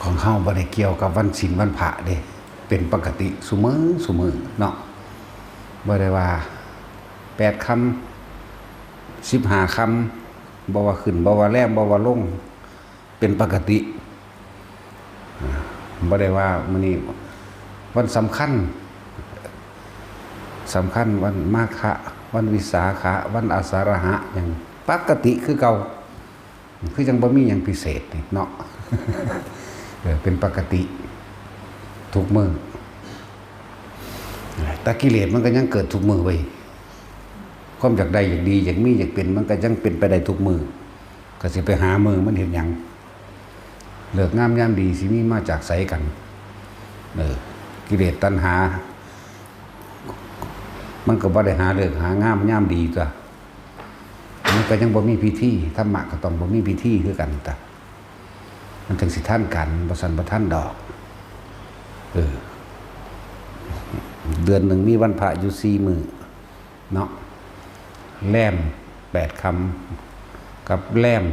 ของเฮาบ่ได้เกี่ยวกับวันศีลวันพระเด้เป็นปกติซุมื้อเนาะบ่ได้ว่า8ค่ำ15ค่ำบ่ว่าขึ้นบ่ว่าแลงบ่ว่าลงเป็นปกติบ่ได้ว่ามื้อนี้วันสำคัญวันมาฆะวันวิสาขะวันอาสาฬหะหยังปกติคือเก่าคือจังบ่มีหยังพิเศษนี่เนาะ เป็นปกติทุกมื้อแต่กิเลสมันก็ยังเกิดทุกมื้อไว้ความอยากได้อยากดีอยากมีอยากเป็นมันก็ยังเป็นไปได้ทุกมื้อก็สิไปหามื้อมันเห็นหยังเลิกงามยามดีสิมีมาจากไสกันกิเลสตัณหามันก็บ่ได้หาเลิกหางามยามดีก็มันก็ยังบ่มีพิธีธรรมะก็ต้องบ่มีพิธีคือกันแต่มันจังสิท่านกันบ่ซั่นบ่ท่านดอกเดือนหนึ่งมีวันพระอยู่4มื้อเนาะแรม8ค่ำกับแรม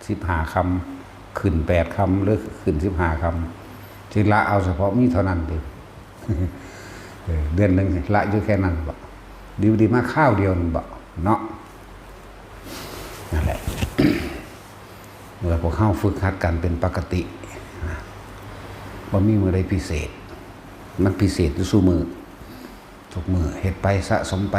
15ค่ำขึ้น8ค่ำหรือขึ้น15ค่ำสิละเอาเฉพาะมีเท่านั้นเด้อเดือนหนึ่งละอยู่แค่นั้นบ่ดีมาข้าวเดียวบ่เนาะนั่นแหละเมื่อพวกเข้าฝึกหัดกันเป็นปกติบ่มีมื้อใดพิเศษมันพิเศษอยู่ซุมื้อทุกมื้อเฮ็ดไปสะสมไป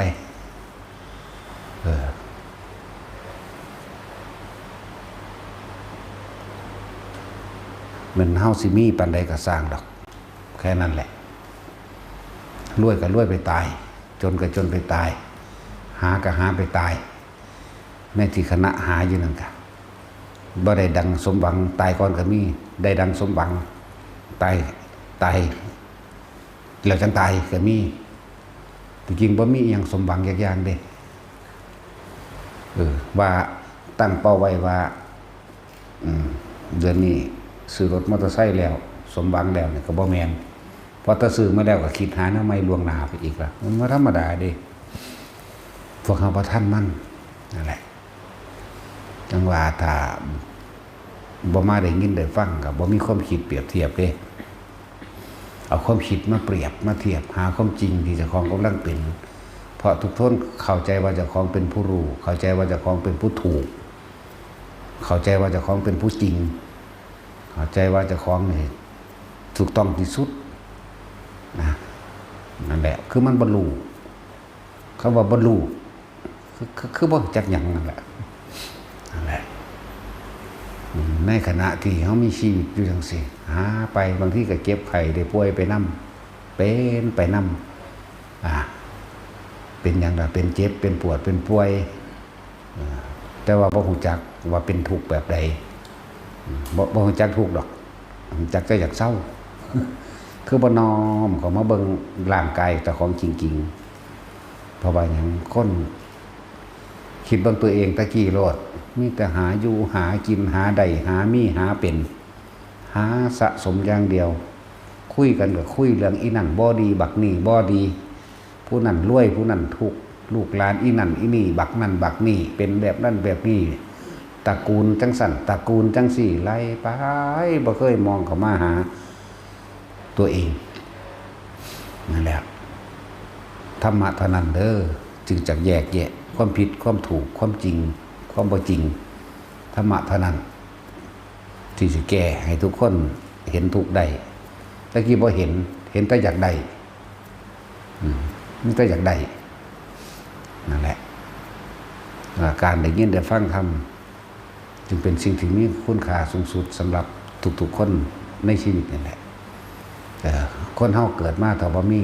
มันเฮาสิมีปานใดก็สร้างดอกแค่นั้นแหละรวยก็รวยไปตายจนก็จนไปตายหาก็หาไปตายในที่คณะหาอยู่นั่นกะบ่ได้ดังสมหวังตายก่อนก็มีได้ดังสมหวังตายแล้วจังตายก็มีจริงบ่มีหยังสมหวังอย่างเด้ว่าตั้งเป้าไว้ว่าเดือนนี้ซื้อรถมอเตอร์ไซค์แล้วสมหวังแล้วเนี่ยก็บ่แม่นพอถ้าซื้อมาแล้วก็คิดหาหน้าไม้ล่วงหน้าไปอีกละมันบ่ธรรมดาเด้พวกเฮาบ่ทันมันนั่นแหละจังว่าถ้าบ่มาได้ยินได้ฟังก็บ่มีความคิดเปรียบเทียบเด้เอาความคิดมาเปรียบมาเทียบหาความจริงที่เจ้าของกำลังเป็นเพราะทุกคนเข้าใจว่าเจ้าของเป็นผู้รู้เข้าใจว่าเจ้าของเป็นผู้ถูกเข้าใจว่าเจ้าของเป็นผู้จริงเข้าใจว่าเจ้าของนี่ถูกต้องที่สุดนะนั่นแหละคือมันบรรลุคำว่าบรรลุคือบ่จักหยังนั่นแหละในขณะที่เขามีชีวิตอยู่จังซี่หาไปบางทีก็เจ็บไข้ได้ป่วยไปนำเป็นไปนำเป็นอย่างไรเป็นเจ็บเป็นปวดเป็นป่วยแต่ว่าบ่ฮู้จักว่าเป็นทุกข์แบบใดบ่ฮู้จักทุกข์ดอกฮู้จักแต่อยากเศร้าคือบ่น้อมเข้ามาเบิ่งร่างกายเจ้าของจริงๆเพราะว่าหยังคนคิดเบิ่งตัวเองตะกี้โลดมีแต่หาอยู่หากินหาได้หามีหาเป็นหาสะสมอย่างเดียวคุยกันก็คุยเรื่องอีนั่นบ่ดีบักนี่บ่ดีผู้นั่นรวยผู้นั่นทุกข์ลูกหลานอีนั่นอีนี่บักนั่นบักนี่เป็นแบบนั่นแบบนี้ตระกูลจังสั่นตระกูลจังสี่ไล่ไปบ่เคยมองเข้ามาหาตัวเองนั่นแหละธรรมะเท่านั้นเด้อจึงจะแยกแยะความผิดความถูกความจริงความบ่จริงธรรมะเท่านั้นที่จะแก้ให้ทุกคนเห็นทุกข์ได้ตะกี้บ่เห็นแต่อยากได้มันก็อยากได้นั่นแหละการได้ยินได้ฟังธรรมจึงเป็นสิ่งที่มีคุณค่าสูงสุดสำหรับทุกๆคนในชีวิตนั่นแหละคนเฮาเกิดมาถ้าบ่มี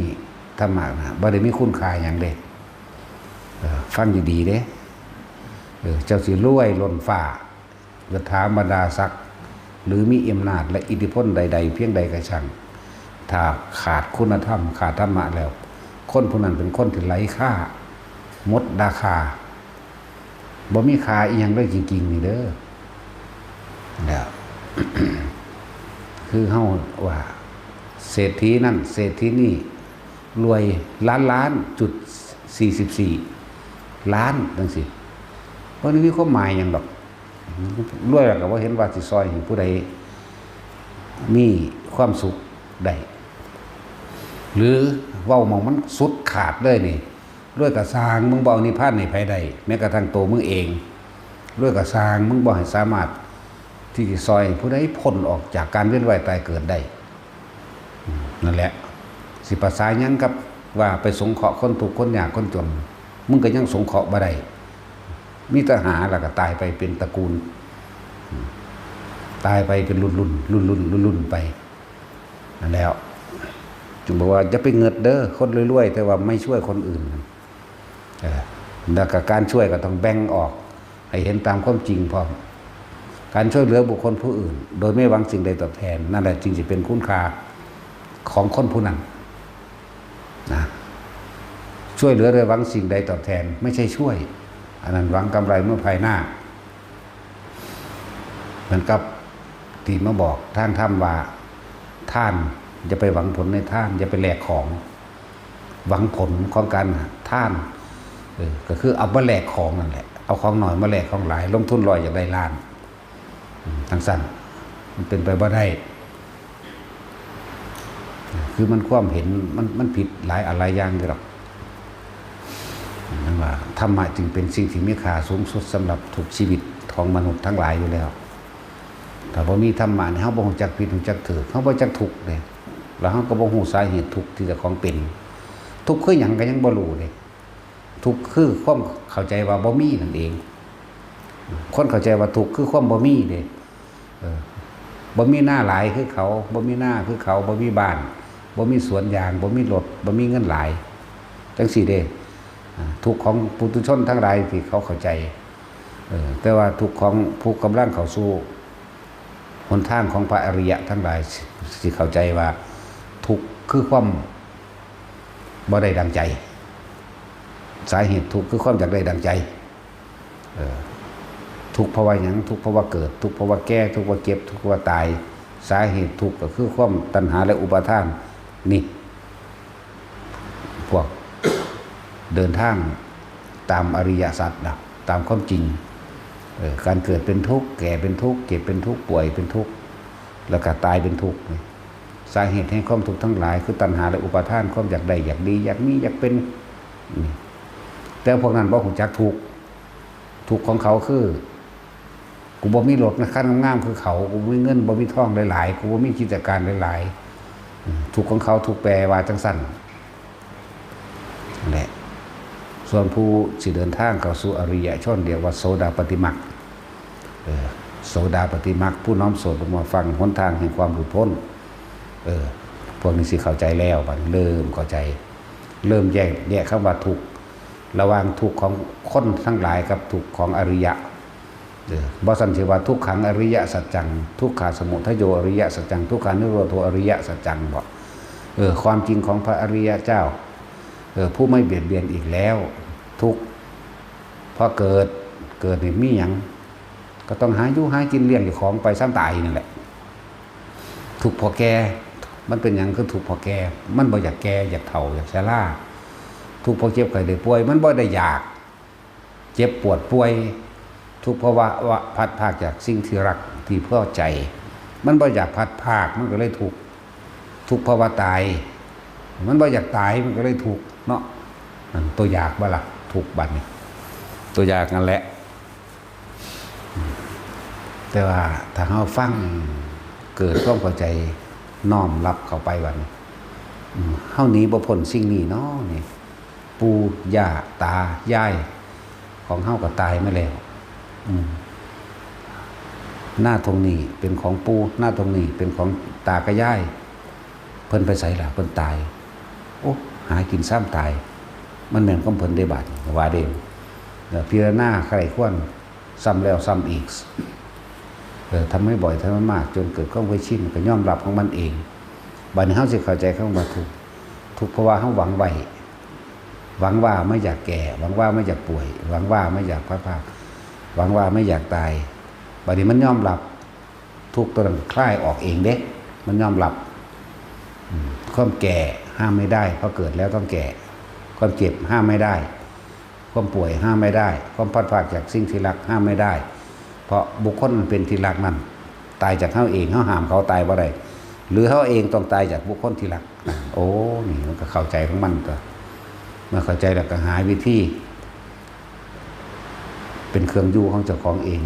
ธรรมะนะบ่ได้มีคุณค่าหยังเด้ฟังดีๆเด้เจ้าสิรวยล้นฟ้ายศถาบรรดาศักดิ์หรือมีอำนาจและอิทธิพลใดๆเพียงใดก็ช่างถ้าขาดคุณธรรมขาดธรรมะแล้วคนผู้นั้นเป็นคนที่ไร้ค่าหมดราคาบ่มีค่าอีหยังเลยจริงๆนี่เด้อแล้ว คือเฮาว่าเศรษฐีนั่นเศรษฐีนี่รวยล้านจุด44ล้านจังซี่บ่มีความหมายหยังดอกรวยแล้วก็บ่เห็นว่าสิซอยให้ผู้ใด มีความสุขได้หรือเว้ามองมันสุดขาดเลยนี่ด้วยกระสร้างมึงบ่เอานิพพานให้ไผได้แม้กระทั่งตัวมึงเองด้วยกระสร้างมึงบ่ให้สามารถที่จะซอยผู้ใดพ้นออกจากการเวียนว่ายตายเกิดได้นั่นแหละสิภาษายังกับว่าไปสงเคราะห์คนทุกข์คนยากคนจนมึงก็ยังสงเคราะห์บ่ได้มีแต่หาแล้วก็ตายไปเป็นตระกูลตายไปเป็นรุ่นไปนั่นแล้วจึงบอกว่าจะไปเงิดเด้อคนรวยๆแต่ว่าไม่ช่วยคนอื่นแล้วก็การช่วยก็ต้องแบ่งออกให้เห็นตามความจริงพร้อมการช่วยเหลือบุคคลผู้อื่นโดยไม่หวังสิ่งใดตอบแทนนั่นแหละจึงจะเป็นคุณค่าของคนผู้นั้นนะช่วยเหลือโดยหวังสิ่งใดตอบแทนไม่ใช่ช่วยอันนั้นหวังกำไรเมื่อภายหน้าเหมือนกับที่มาบอกท่านถ้ำว่าท่านจะไปหวังผลในท่านอย่าไปแลกของหวังผลของการท่านก็คือเอามาแลกของนั่นแหละเอาของหน่อยมาแลกของหลายลงทุนลอยอย่างได้ล้านทั้งสั้นมันเป็นไปบ่ได้คือมันความเห็นมันผิดหลายอะไรอย่างเลยหรอกนั่นว่าธรรมะจึงเป็นสิ่งที่มีค่าสูงสุดสำหรับทุกชีวิตของมนุษย์ทั้งหลายอยู่แล้วแต่พอมีธรรมะเขาบ่ฮู้จักผิดฮู้จักถูกเขาบ่จักทุกข์เลยแล้วเขาก็บ่ฮู้สาเหตุทุกข์ที่จะของเป็นทุกข์คือหยังก็ยังบ่รู้เลยทุกข์คือความเข้าใจว่าบ่มีนั่นเองคนเข้าใจว่าทุกข์คือความบ่มีเด้บ่มีหน้าหลายคือเขาบ่มีหน้าคือเขาบ่มีบ้านบ่มีสวนยางบ่มีรถบ่มีเงินหลายจังซี่เด้ทุกข์ของปุถุชนทั้งหลายที่เขาเข้าใจแต่ว่าทุกข์ของผู้กำลังเข้าสู่หนทางของพระอริยะทั้งหลายสิเข้าใจว่าทุกข์คือความบ่ได้ดังใจสาเหตุทุกข์คือความอยากได้ดังใจทุกข์เพราะว่าหยังทุกข์เพราะว่าเกิดทุกข์เพราะว่าแก่ทุกข์เพราะเก็บทุกข์เพราะว่าตายสาเหตุทุกข์ก็คือความตัณหาและอุปาทานนี่พวกเดินทางตามอริยสัจนะตามความจริงการเกิดเป็นทุกข์แก่เป็นทุกข์เจ็บเป็นทุกข์ป่วยเป็นทุกข์แล้วก็ตายเป็นทุกข์สาเหตุแห่งความทุกข์ทั้งหลายคือตัณหาและอุปาทานความอยากได้อยากดีอยากมีอยากเป็นแต่พวกนั้นบ่ฮู้จักทุกข์ของเขาคือกูบ่มีรถนะคันงามๆคือเขากูบ่มีเงินบ่มีทองหลายๆกูบ่มีกิจการหลายๆทุกข์ของเขาถูกแปลว่าจังซั่นนั่นแหละส่วนผู้สิเดินทางเข้าสู่อริยชนเรียกว่าโสดาปัตติมรรคโสดาปัตติมรรคผู้น้อมโสดมาฟังหนทางแห่งความหลุดพ้นพวกนี้สิเข้าใจแล้วบัดเริ่มเข้าใจเริ่มแยกคำว่าทุกข์ระหว่างทุกข์ของคนทั้งหลายกับทุกข์ของอริยะบ่ซั่นสิว่าทุกขังอริยสัจจังทุกขาสมุทัยโยอริยสัจจังทุกขานิโรธโอริยสัจจังบ่ความจริงของพระอริยเจ้าผู้ไม่เบียดเบียนอีกแล้วทุกพอเกิดนี่มีหยังก็ต้องหาอยู่หากินเลี้ยงอยู่ของไปซ้ำตายนั่นแหละทุกพอแก่มันเป็นหยังคือทุกพอแก่มันบ่อยากแก่อยากเฒ่าอยากชราทุกพอเจ็บไข้ได้ป่วยมันบ่ได้อยากเจ็บปวดป่วยทุกเพราะว่าพัดภาคจากสิ่งที่รักที่พอใจมันบ่อยากพัดภาคมันก็เลยทุกเพราะว่าตายมันบ่อยากตายมันก็เลยทุกเนาะตัวอยากบ่ล่ะทุกบัดนี้ตัวอยากนั่นแหละแต่ว่าถ้าเฮาฟังเกิดความเข้าใจน้อมรับเข้าไปบัดนี้เฮาหนีบ่พ้นสิ่งนี้เนาะนี่ปู่ย่าตายายของเฮาก็ตายมาแล้วหน้าตรงนี้เป็นของปู่หน้าตรงนี้เป็นของตากับยายเพิ่นไปไสล่ะเพิ่นตายโอ้หากินซ้ำตายมันแม่นของเพิ่นได้บาดว่าเด้พิจารณาใครควรซ้ำแล้วซ้ำอีกทำให้บ่อยทำให้มากจนเกิดความเคยชินก็ยอมรับของมันเองบัดนี้เฮาสิเข้าใจคำว่าทุกข์เพราะว่าเฮาหวังไว้หวังว่าไม่อยากแก่หวังว่าไม่อยากป่วยหวังว่าไม่อยากพัดภาคหวังว่าไม่อยากตายบัดนี้มันยอมรับทุกตัวนั้นคลายออกเองเด้มันยอมรับความแก่ห้ามไม่ได้เพราะเกิดแล้วต้องแก่ความเจ็บห้ามไม่ได้ความป่วยห้ามไม่ได้ความพัดภาคจากสิ่งที่รักห้ามไม่ได้เพราะบุคคลมันเป็นที่รักนั่นตายจากเฮาเองเฮาห้ามเขาตายบ่ได้ หรือเขาเองต้องตายจากบุคคลที่รักโอ้นี่มันก็เข้าใจของมันตัวเมื่อเข้าใจแล้วก็หาวิธีเป็นเครื่องอยู่ของเจ้าของเอง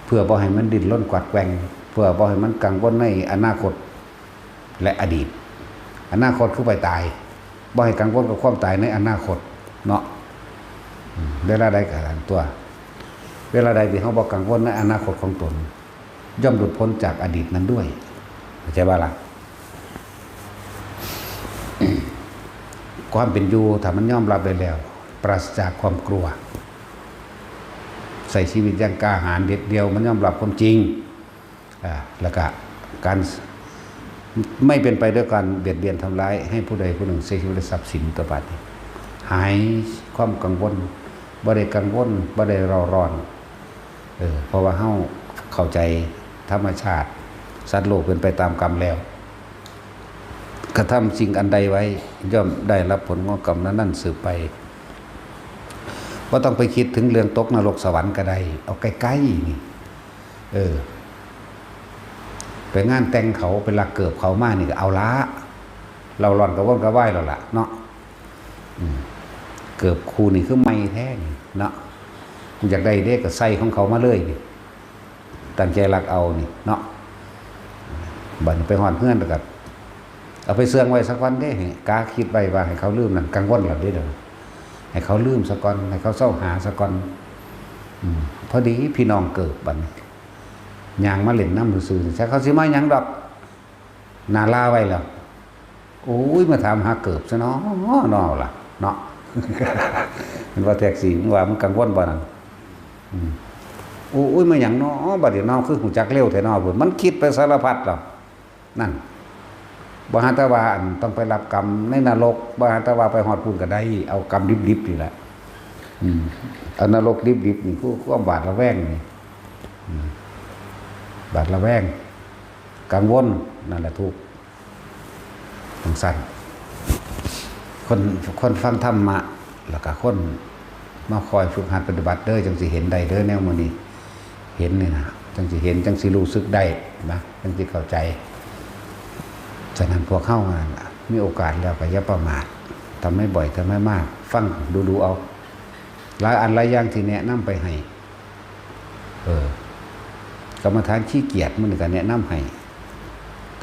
เพื่อบ่ให้มันดิ้นรนกวัดแกว่งเพื่อบ่ให้มันกังวลในอนาคตและอดีตอนาคตคือไปตายบ่ให้กังวลกับความตายในอนาคตเนาะเวลาใดก็ตามตัวเวลาใดที่เขาบ่กังวลในอนาคตของตนย่อมหลุดพ้นจากอดีตนั้นด้วยเข้าใจบ่ล่ะความเป็นอยู่ถ้ามันยอมรับได้แล้วปราศจากความกลัวใส่ชีวิตอย่างกล้าหาญเด็ดเดียวมันยอมรับความจริงแล้วก็การไม่เป็นไปด้วยการเบียดเบียนทำร้ายให้ผู้ใดผู้หนึ่งเสียชีวิตและทรัพย์สินตัวบัดนี้หายความกังวลบ่ได้กังวลบ่ได้ร้อนเพราะว่าเฮาเข้าใจธรรมชาติสัตว์โลกเป็นไปตามกรรมแล้วกระทำสิ่งอันใดไว้ย่อมได้รับผลของกรรมนั้นสืบไปว่าต้องไปคิดถึงเรื่องตกนรกสวรรค์ก็ได้เอาใกล้ๆนี่ไปงานแต่งเขาเป็นหลักเกิบเขามากนี่ก็เอาละเราหล่อนกระวนกระว่ายเราละเนาะเกิบครูนี่คือไม่แท้นี่เนาะอยากได้เด็กก็ใส่ของเขามาเลยนี่ตั้งใจรักเอานี่เนาะบัดไปหอนเพื่อนแล้วก็เอาไปเสื่องไว้สักวันได้กาคิดไว้ว่าให้เขาลืมนั่นกังวลหลับได้เด้อให้เขาลืมสักก่อนให้เขาเศร้าหาสักก่อนพอดีพี่น้องเกิดบัดยางมาเล่นน้ำซื่อๆใช่เขาสิมายังดอกนาลาไว้แล้วโอ้ยมาถามหาเกิดซะเนาะนอล่ะเนาะมันว่าแท็กซี่มันว่ามันกังวลบ่นั่นโอ้ยมาอย่างเนาะบัดเดี๋ยวน้องคือหูจักเร็วแท้เนาะพุ่นมันคิดไปสารพัดหรอกนั่นบ่หาแต่ว่าต้องไปรับกรรมในนรกบ่หาแต่ว่าไปฮอดพุ่นก็ได้เอากรรมดิบๆนี่แหละเอานรกดิบๆนี่ผู้ความบาดระแวงนี่บาดระแวงกังวลนั่นแหละทุกข์ทั้งสั้นคนฟังธรรมะแล้วก็คนมาคอยฝึกหัดปฏิบัติเด้อจังสิเห็นได้เด้อแนวมื้อนี้เห็นนี่นะจังสิเห็นจังสิรู้สึกได้นะจังสิเข้าใจฉะนั้นพวกเข้ามามีโอกาสแล้วก็อย่าประมาททำไม่บ่อยทำไม่มากฟังดูเอาหลายอันหลายอย่างที่แนะนำไปให้กรรมฐานขี้เกียจมันก็แนะนำให้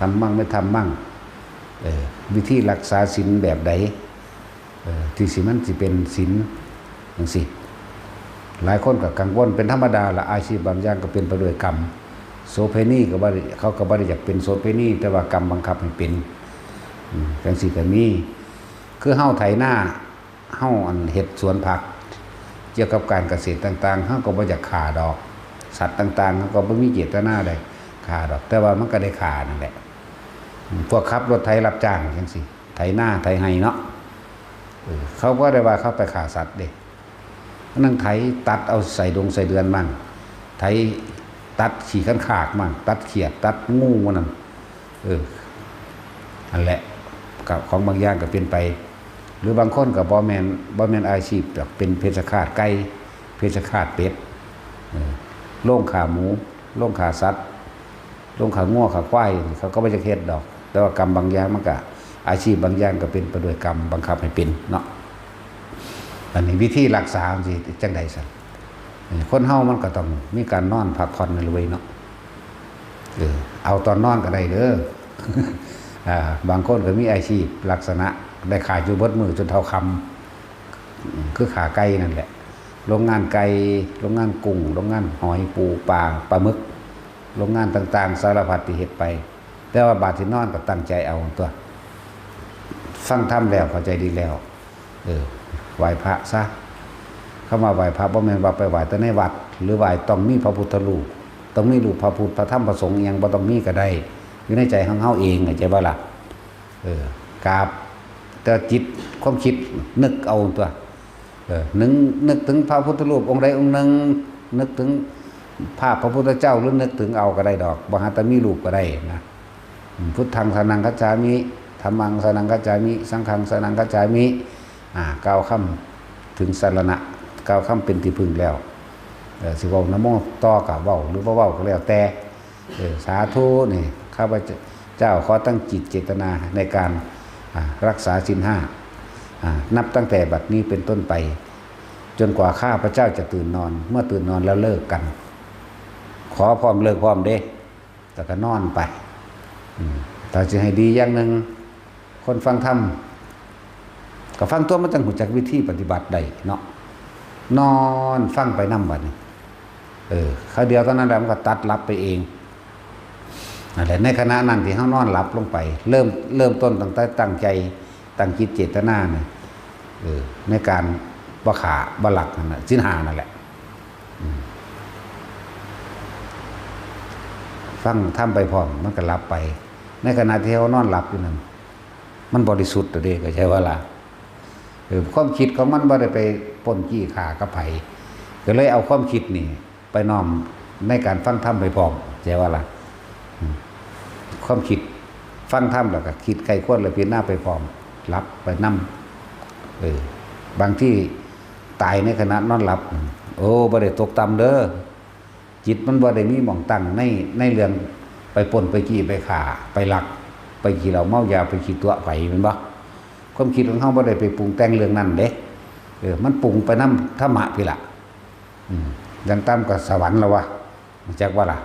ทำมั่งไม่ทำมั่งวิธีรักษาศีลแบบใดที่สิมันสิเป็นศีลจังซี่หลายคนก็กังวลเป็นธรรมดาละอาชีพบางอย่างก็เป็นไปด้วยกรรมโสเภณีก็บ่ได้เขาก็บ่ได้อยากเป็นโสเภณีแต่ว่ากรรมบังคับให้เป็นจังซี่ก็มีคือเฮาไถนาเฮาเฮ็ดสวนผักเกี่ยวกับการเกษตรต่างๆเฮาก็บ่อยากฆ่าดอกสัตว์ต่างๆเฮาก็บ่มีเจตนาได้ฆ่าดอกแต่ว่ามันก็ได้ฆ่านั่นแหละพวกขับรถไถรับจ้างจังซี่ไถนาไถไห้เนาะเขาก็ได้ว่าเขาไปฆ่าสัตว์เด้นั่งไถตัดเอาใส่ดงใส่เดือนมั่งไถตัดขี่ขันขากมั่งตัดเขียดตัดงูมันนั่นอันแหละของบางอย่างก็เป็นไปหรือบางคนก็บ่แม่นอาชีพแบบเป็นเพชฌฆาตไก่เพชฌฆาตเป็ดโล่งขาหมูโล่งขาสัตว์โล่งขางัวขาควายเขาก็ไม่จะเฮ็ดดอกแต่ว่ากรรมบางอย่างมันก็อาชีพบางอย่างก็เป็นไปด้วยกรรมบังคับให้เป็นเนาะอันนี้วิธีรักษาสิจังใดซั่นคนเฮามันก็ต้องมีการนอนพักผ่อนในเลยเนาะเอาตอนนอนก็ได้เด้อบางคนก็มีอาชีพลักษณะได้ขายอยู่เบิดมือจนเท่าคำคือขาไก่นั่นแหละโรงงานไก่โรงงานกุ้งโรงงานหอยปูปลาปลาหมึกโรงงานต่างๆสารพัดที่เฮ็ดไปแต่ว่าบาดที่นอนก็ตั้งใจเอาตัวฟังธรรมแล้วเข้าใจดีแล้วไหว้พระซะเข้ามาไหว้พระบ่แม่นว่าไปไหว้แต่ในวัดหรือไหว้ต้องมีพระพุทธรูปต้องมีรูปพระพุทธพระธรรมพระสงฆ์ยังบ่ต้องมีก็ได้อยู่ในใจของเฮาเองเข้าใจบ่ล่ะกราบแต่จิตความคิดนึกเอาตัวนึกถึงพระพุทธรูปองค์ใดองค์หนึ่งนึกถึงภาพพระพุทธเจ้าหรือนึกถึงเอาก็ได้ดอกบ่หาแต่มีรูปก็ได้นะพุทธังสรณังคัจฉามิธัมมังสรณังคัจฉามิสังฆังสรณังคัจฉามิกล่าวคำถึงสรณะกล่าวคำเป็นที่พึ่งแล้วสิเว้านะโมต่อกับเว้าหรือบ่เว้าก็แล้วแต่สาธุนี่ข้าพเจ้า เจ้าขอตั้งจิตเจตนาในการรักษาศีลห้านับตั้งแต่บัดนี้เป็นต้นไปจนกว่าข้าพระเจ้าจะตื่นนอนเมื่อตื่นนอนแล้วเลิกกันขอพร้อมเลิกพร้อมเด้แต่ก็นอนไปแต่จะให้ดีอย่างหนึ่งคนฟังธรรมก็ฟังตัวมันต้องรู้จักวิธีปฏิบัติได้เนาะนอนฟังไปนำบัดนี้คราวเดียวตอนนั้นแล้วมันก็ตัดลับไปเองนั่นแหละในขณะนั้นที่เฮานอนหลับลงไปเริ่มต้นตั้งแต่ตั้งใจตั้งจิตเจตนาเนี่ยในการบ่ขาบ่หลักนั่นน่ะศีลห้านั่นแหละฟังทำไปพร้อมมันก็หลับไปในขณะที่เฮานอนหลับอยู่นั่นมันบริสุทธิ์ตัวเด้ก็ใช่ว่าล่ะความคิดของมันบ่ได้ไปปล้นจี้ฆ่ากับไผก็เลยเอาความคิดนี่ไปน้อมในการฟังธรรมไปพร้อมใช่ว่าล่ะความคิดฟังธรรมแล้วก็คิดไกลควรแล้วพิจารณาไปพร้อมรับไปนำบางที่ตายในขณะนอนหลับโอ้บ่ได้ตกต่ำเด้อจิตมันบ่ได้มีหม่องตั้งในเรื่องไปปล้นไปจี้ไปฆ่าไปลักไปขี่เหล้าเมายาไปขี่ตัวไผแม่นบ่ความคิดของเฮาบ่ได้ไปปรุงแต่งเรื่องนั้นเด้มันปรุงไปนำธรรมะพี่ล่ะอย่างต่ำก็สวรรค์แล้ววะจักว่าล่ะ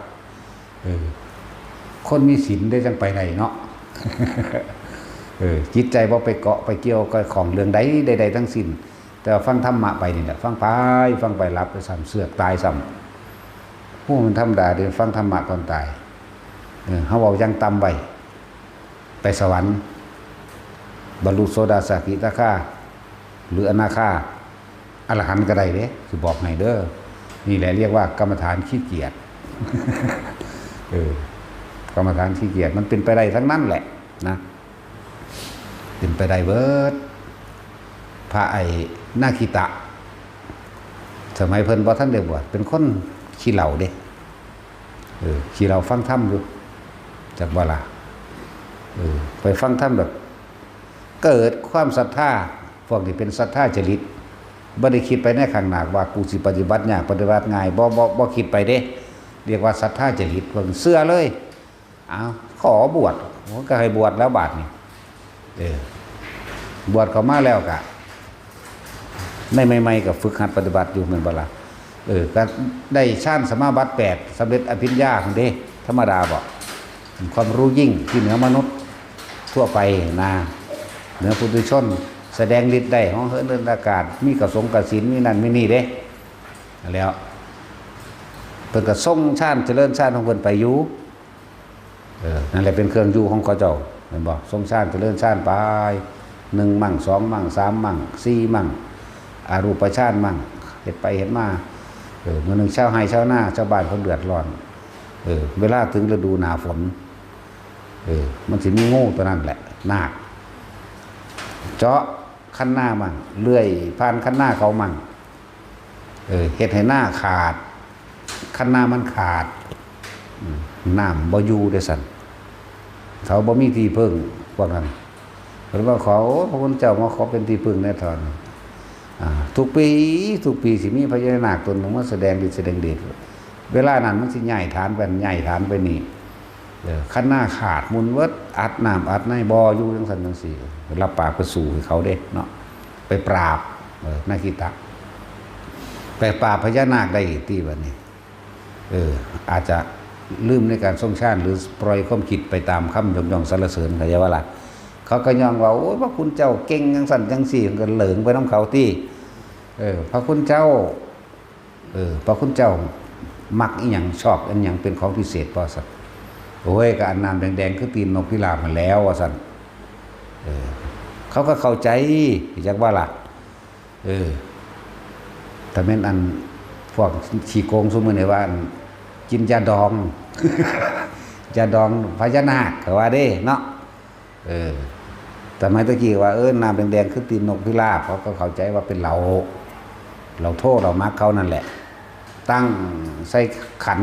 คนมีศีลได้จังไปไหนเนาะ จิตใจบ่ไปเกาะไปเกี่ยวกับของเรื่องใดทั้งสิ้นแต่ฟังธรรมะไปนี่แหละฟังไปรับไปซ้ำเสือกตายซ้ำผู้มันธรรมดาเดินฟังธรรมะก่อนตายเฮาเว้ายังต่ำไปสวรรค์บรรลุโสดาสกิทาคาหรืออนาคาอรหันต์ก็ได้เด้สิบอกให้เด้อนี่แหละเรียกว่ากรรมฐานขี้เกียจ กรรมฐานขี้เกียจมันเป็นไปได้ทั้งนั้นแหละนะเป็นไปได้เบิดพระนาคิตะสมัยเพิ่นบ่ทันได้บวชเป็นคนขี้เหล้าเด้ขี้เหล้าฟังธรรมอยู่จักว่าล่ะไปฟังธรรมแบบเกิดความศรัทธาพวกนี้เป็นศรัทธาจริตบ่ได้คิดไปในข้างหน้าว่ากูสิปฏิบัติยากปฏิบัติง่ายบ่คิดไปเด้เรียกว่าศรัทธาจริตเพิ่นเชื่อเลยเอาขอบวชก็ให้บวชแล้วบาดนี้บวชเข้ามาแล้วก็ในใหม่ๆก็ฝึกหัดปฏิบัติอยู่เหมือนบ่ล่ะก็ได้ฌานสมาบัติ8สำเร็จอภิญญาของเด้ธรรมดาบ่ความรู้ยิ่งที่เหนือมนุษย์ทั่วไปนะเหนือปุถุชนแสดงฤทธิ์ได้ห้องเหินเดินอากาศมีกสินมีนั่นมีนี่เด้แล้วเพิ่นก็ทรงฌานเจริญฌานของเพิ่นไปอยู่นั่นแหละเป็นเครื่องอยู่ของเขาเจ้าเห็นบ่ทรงฌานเจริญฌานไป1มั่ง2มั่ง3มั่ง4มั่งอรูปฌานมั่งเฮ็ดไปเฮ็ดมามื้อนึงชาวไร่ชาวนาชาวบ้านเขาเดือดร้อนเวลาถึงฤดูหน้าฝนมันสิมีงูตัวนั้นแหละนาคเจาะคันหน้ามั่งเลื่อยผ่านคันหน้าเขามั่งเฮ็ดให้หน้าขาดคันหน้ามันขาดน้ำบ่อยู่ได้สั่นเขาบ่มีที่พึ่งพวกนั้นเพิ่นว่าขอพระคุณเจ้ามาขอเป็นที่พึ่งแน่ทอนทุกปีสิมีพญานาคตนหนึ่งมาแสดงฤทธิ์แสดงเดชเวลานั้นมันสิใหญ่ฐานไปนี่คันหน้าขาดมุนเวิดอัดน้ำอัดในบ่อยู่จังซั่นจังซี่รับปากไปสู่ให้เขาเด้เนาะไปปราบนาคิตะไปปราบพญานาคได้ที่บัดนี้อาจจะลืมในการทรงฌานหรือปล่อยความคิดไปตามคำย่องสรรเสริญเขาจะว่าล่ะเขาก็ย่องว่าโอ้ยพระคุณเจ้าเก่งจังซั่นจังซี่ก็เหลิงไปนำเขาที่พระคุณเจ้าพระคุณเจ้ามักอีหยังชอบอีหยังเป็นของพิเศษบ่ซั่นโอ้ยก็อันน้ำแดงๆคือตีนนกพิราบมาแล้วว่าซั่นเขาก็เข้าใจจักว่าล่ะแต่แม่นอันพวกขี้โกงซุมื้อนี้ว่ากินยาดอง ยาดองพญานาคเขาว่าเด้เนาะแต่ไม่ตะกี้ว่าน้ำแดงๆคือตีนนกพิราบเขาก็เข้าใจว่าเป็นเราโทษเรามักเขานั่นแหละตั้งใส่ขัน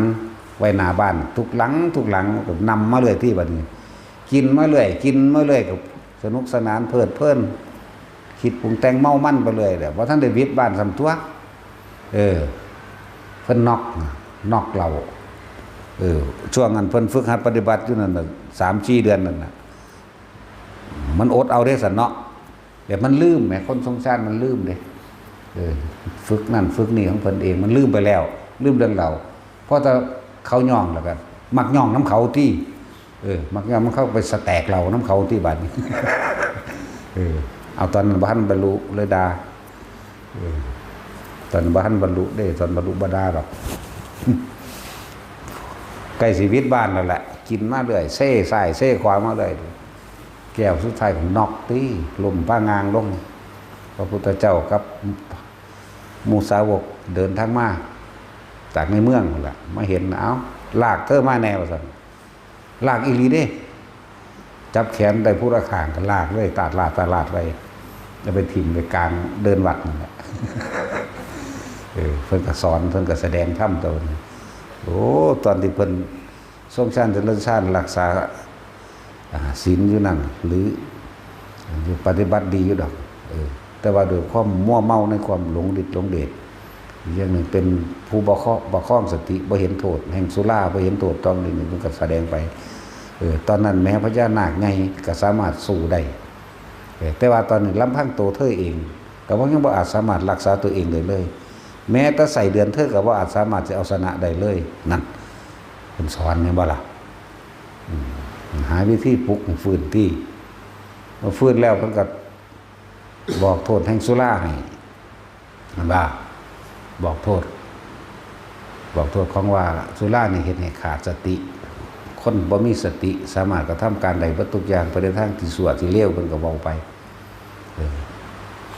ไว้หน้าบ้านทุกหลังก็นำมาเลยที่บัดนี้กินมาเลยก็สนุกสนานเพลิดเพลินคิดปรุงแต่งเมามั่นไปเลยแต่ว่าท่านได้วิทย์บ้านสำตัวเพิ่นนอกเรา ช่วงนั้นเพิ่นฝึกหัดปฏิบัติอยู่นั่นน่ะ3-4 เดือนนั่นน่ะมันอดเอาได้สันเนาะเดี๋ยวมันลืมแหมคนสงสารมันลืมเด้ฝึกนั่นฝึกนี่ของเพิ่นเองมันลืมไปแล้วลืมเรื่องเราเพราะถ้าเขาย่องแล้วก็มักย่องน้ำเขาที่มักย่องมันเข้าไปสแตกเราน้ำเขาที่บัดนี้เอาตอนนั้นบ้านบรรลุเลยดาตอนบ้านบรรลุได้ตอนบรรลุบ่ดาหรอกใกล้ชีวิตบ้านนั่นแหละกินมาเรื่อยเซ่ใส่เซ่ขวามาเลยแก้วสุดท้ายของนอกตีลมป้างางลงพระพุทธเจ้ากับมูสาวกเดินทางมาจากในเมืองนั่นแหละมาเห็นเอาลากเธอมาแนวสั่นลากอีหลีเด้จับแขนได้ผู้ระข่างกันลากเลยตาลาดไปจะไปถิ่มไปกลางเดินวัดนั่นแหละเพิ่นก็สอนเพิ่นก็แสดงธรรมตัวนี้โอ้ตอนที่เพิ่นทรงชาติเจริญชาติรักษาศีลอยู่นั่นหรืออยู่ปฏิบัติดีอยู่ดอกแต่ว่าโดยความมั่วเมาในความหลงฤทธิ์หลงเดชอย่างหนึ่งเป็นผู้บ่คล้องสติบ่เห็นโทษแห่งสุราบ่เห็นโทษตอนนี้มันก็แสดงไปตอนนั้นแม้พญานาคไงก็สามารถสู้ได้แต่ว่าตอนนี้ลำพังตัวเธอเองก็ว่ายังบ่อาจสามารถรักษาตัวเองได้เลยแม้แต่ใส่เดือนเธอก็ว่าอาจสามารถจะเอาชนะได้เลยนั่นเป็นสอนเนี่ยบ่ล่ะหาวิธีปลุกฟื้นที่มาฟื้นแล้วเพิ่นก็บอกโทษแห่งสุราให้นั่นบ่าบอกโทษของว่าสุรานี่เฮ็ดให้ขาดสติคนบ่มีสติสามารถกระทำการใดบ่ทุกอย่างไปในทางที่ชั่วที่เลวเพิ่นก็เว้าไป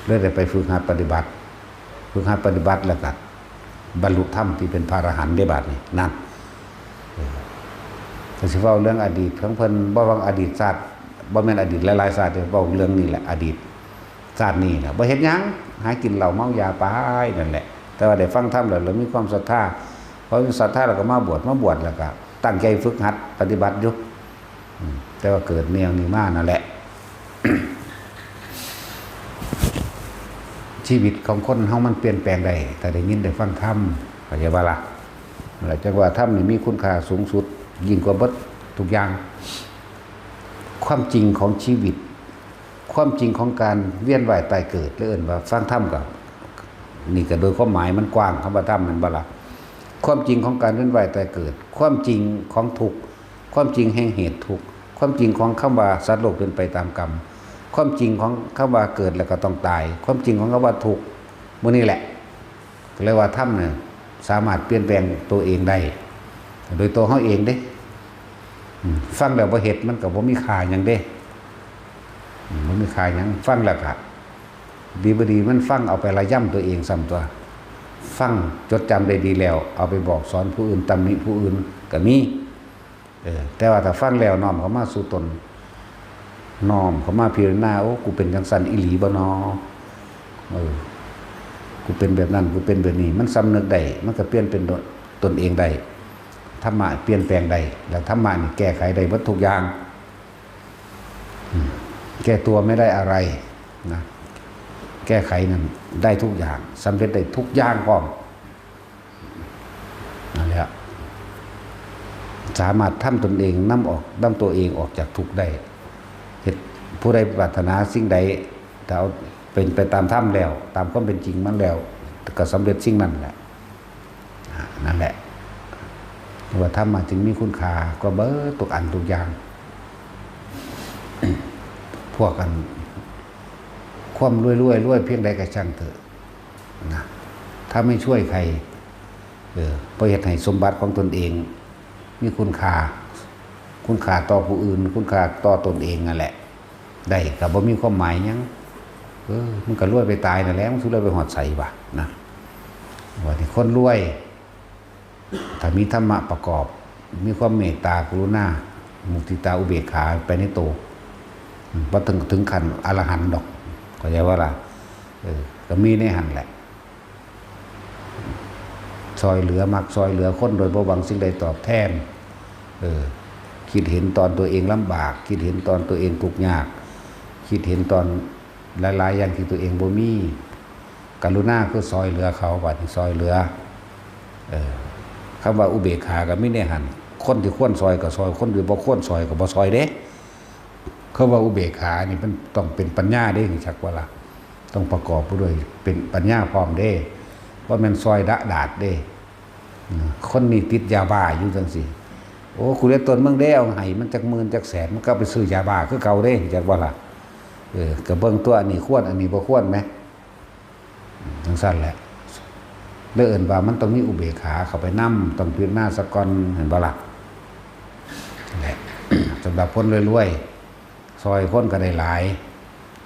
เลยได้ไปฝึกหัดปฏิบัติแล้วก็บรรลุธรรมที่เป็นพระอรหันต์ได้บัดนี้นั่นก็สิเว้าเรื่องอดีตของเพิ่นบ่ว่าอดีตชาติบ่แม่นอดีตหลายๆชาติเว้าเรื่องนี้แหละอดีตชาตินี้น่ะบ่เฮ็ดหยังหากินเหล้าเมายาไปนั่นแหละแต่ว่าได้ฟังธรรมแล้วเรามีความศรัทธาพอมีศรัทธาแล้วก็มาบวชแล้วก็ตั้งใจฝึกหัดปฏิบัติอยู่แต่ว่าเกิดแนวนี้มานั่นแหละ ชีวิตของคนเฮามันเปลี่ยนแปลงได้แต่ได้ยินได้ฟังธรรมเข้าใจบ่ล่ะหลังจากว่าธรรมนี่มีคุณค่าสูงสุดยิ่งกว่าเบิดทุกอย่างความจริงของชีวิตความจริงของการเวียนว่ายตายเกิดเอิ้นว่าฟังธรรมก็นี่ก็โดยความหมายมันกว้างคำว่าธรรมมันบ่ล่ะความจริงของการเวียนว่ายตายเกิดความจริงของทุกข์ความจริงแห่งเหตุทุกข์ความจริงของคำว่าสัตว์โลกเป็นไปตามกรรมความจริงของคำว่าเกิดแล้วก็ต้องตายความจริงของคำว่าทุกข์มื้อนี้แหละเรียกว่าธรรมเนี่ยสามารถเปลี่ยนแปลงตัวเองได้โดยตัวเฮาเองเด้ฟังแล้วบ่เฮ็ดมันก็บ่มีค่าหยังเด้บ่มีค่าหยังฟังแล้วก็ดีบ่ดีมันฟังเอาไประย่ำตัวเองซ้ำตัวฟังจดจำได้ดีแล้วเอาไปบอกสอนผู้อื่นตำหนิผู้อื่นก็มีแต่ว่าถ้าฟังแล้วน้อมเข้ามาสู่ตนน้อมเข้ามาพิจารณาโอ้กูเป็นจังซั่นอีหลีบ่นอกูเป็นแบบนั้นกูเป็นแบบนี้มันสำนึกได้มันก็เปลี่ยนเป็นตนเองได้ธรรมะเปลี่ยนแปลงได้แล้วธรรมะนี่แก้ไขได้หมดทุกอย่างแก้ตัวไม่ได้อะไรนะแก้ไขนั้นได้ทุกอย่างสำเร็จได้ทุกอย่างพร้อมนั่นแหละสามารถทำตนเองนำตัวเองออกจากทุกข์ได้ผู้ใดปรารถนาสิ่งใดถ้าเอาเป็นไปตามธรรมแล้วตามความเป็นจริงมันแล้วก็สำเร็จสิ่งนั้นแหละนั่นแหละว่าธรรมะจึงมีคุณค่าก็เบิดทุกอันทุกอย่าง พวกกันความรวยเพียงใดก็ช่างเถอะนะถ้าไม่ช่วยใครเพราะเหตุให้สมบัติของตนเองมีคุณค่าต่อผู้อื่นคุณค่าต่อตนเองนั่นแหละได้ก็บ่มีความหมายหยังมันก็รวยไปตายนั่นแหละมันสุดรวยไปหอดใส่ว่ะนะว่าที่คนรวยถ้ามีธรรมะประกอบมีความเมตตากรุณามุทิตาอุเบกขาไปในตัวบ่ถึงขั้นอรหันต์ดอกเข้าใจว่าล่ะก็มีในหันแหละซอยเหลือมักซอยเหลือคนโดยบ่หวังสิ่งใดตอบแทนคิดเห็นตอนตัวเองลำบากคิดเห็นตอนตัวเองทุกข์ยากคิดเห็นตอนหลายๆอย่างที่ตัวเองบ่มีกรุณาคือซอยเหลือเขาว่าที่ซอยเหลือคำว่าอุเบกขาก็มีในหัน คนที่ควรซอยก็ซอยคนที่บ่ควรซอยก็บ่ซอยเด้เขาว่าอุเบกขานี่มันต้องเป็นปัญญาเด้นี่ชักว่าล่ะต้องประกอบด้วยเป็นปัญญาพร้อมเด้ว่ามันซอยดะดาดเด้คนนี่ติดยาบ้าอยู่จังซี่โอ้คุณเรียกตนเมืองได้เอาให้มันจักหมื่นจักแสนมันก็ไปซื้อยาบ้าคือเก่าเด้จักว่าล่ะก็เบิ่งตัวอันนี้ควรอันนี้บ่ควรมั้ยจังซั่นแหละเอิ้นว่ามันต้องมีอุเบกขาเข้าไปนำต้องพิจารณาซะก่อนเห็นบ่ล่ะนั่นแหละ สำหรับคนรวยๆซอยคนก็ได้หลาย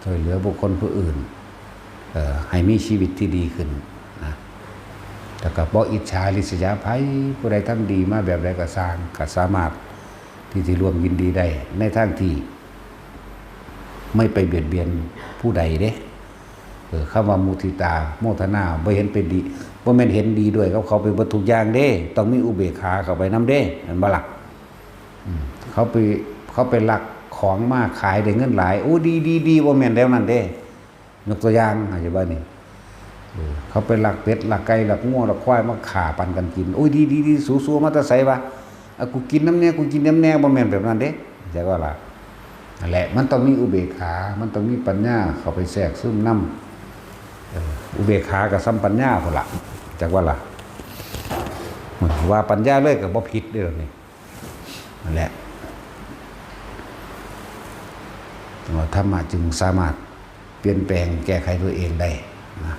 ช่วยเหลือบุคคลผู้อื่นให้มีชีวิตที่ดีขึ้นนะแต่ก็บ่อิจฉาริษยาภัยผู้ใดทำดีมาแบบใดก็สร้างก็สามารถที่จะร่วมยินดีได้ในทางที่ไม่ไปเบียดเบียนผู้ใดเด้คำว่ามุทิตาโมทนาบ่เห็นเป็นดีบ่แม่นเห็นดีด้วยเขาไปบ่ทุกอย่างเด้ต้องมีอุเบกขาเข้าไปนำเด้นั่นบ่ล่ะเขาไปลักของมาขายได้เงินหลายโอ้ดีบ่แม่นแล้วนั่นเด้ยกตัวอย่างอาจจะว่านี่เขาไปลักเป็ดลักไก่ลักงัวลักควายมาฆ่าปันกันกินโอ้ยดีสู้ๆมาแต่ไสวะกูกินน้ำแน่กูกินน้ำแน่บ่แม่นแบบนั้นเด้จักว่าล่ะนั่นแหละมันต้องมีอุเบกขามันต้องมีปัญญาเข้าไปแทรกซึมนำอุเบกขากับสัมปัญญาพุ่นล่ะจักว่าล่ะว่าปัญญาเลยก็บ่ผิดเด้อนี่นั่นแหละธรรมะจึงสามารถเปลี่ยนแปลงแก้ไขตัวเองได้นะ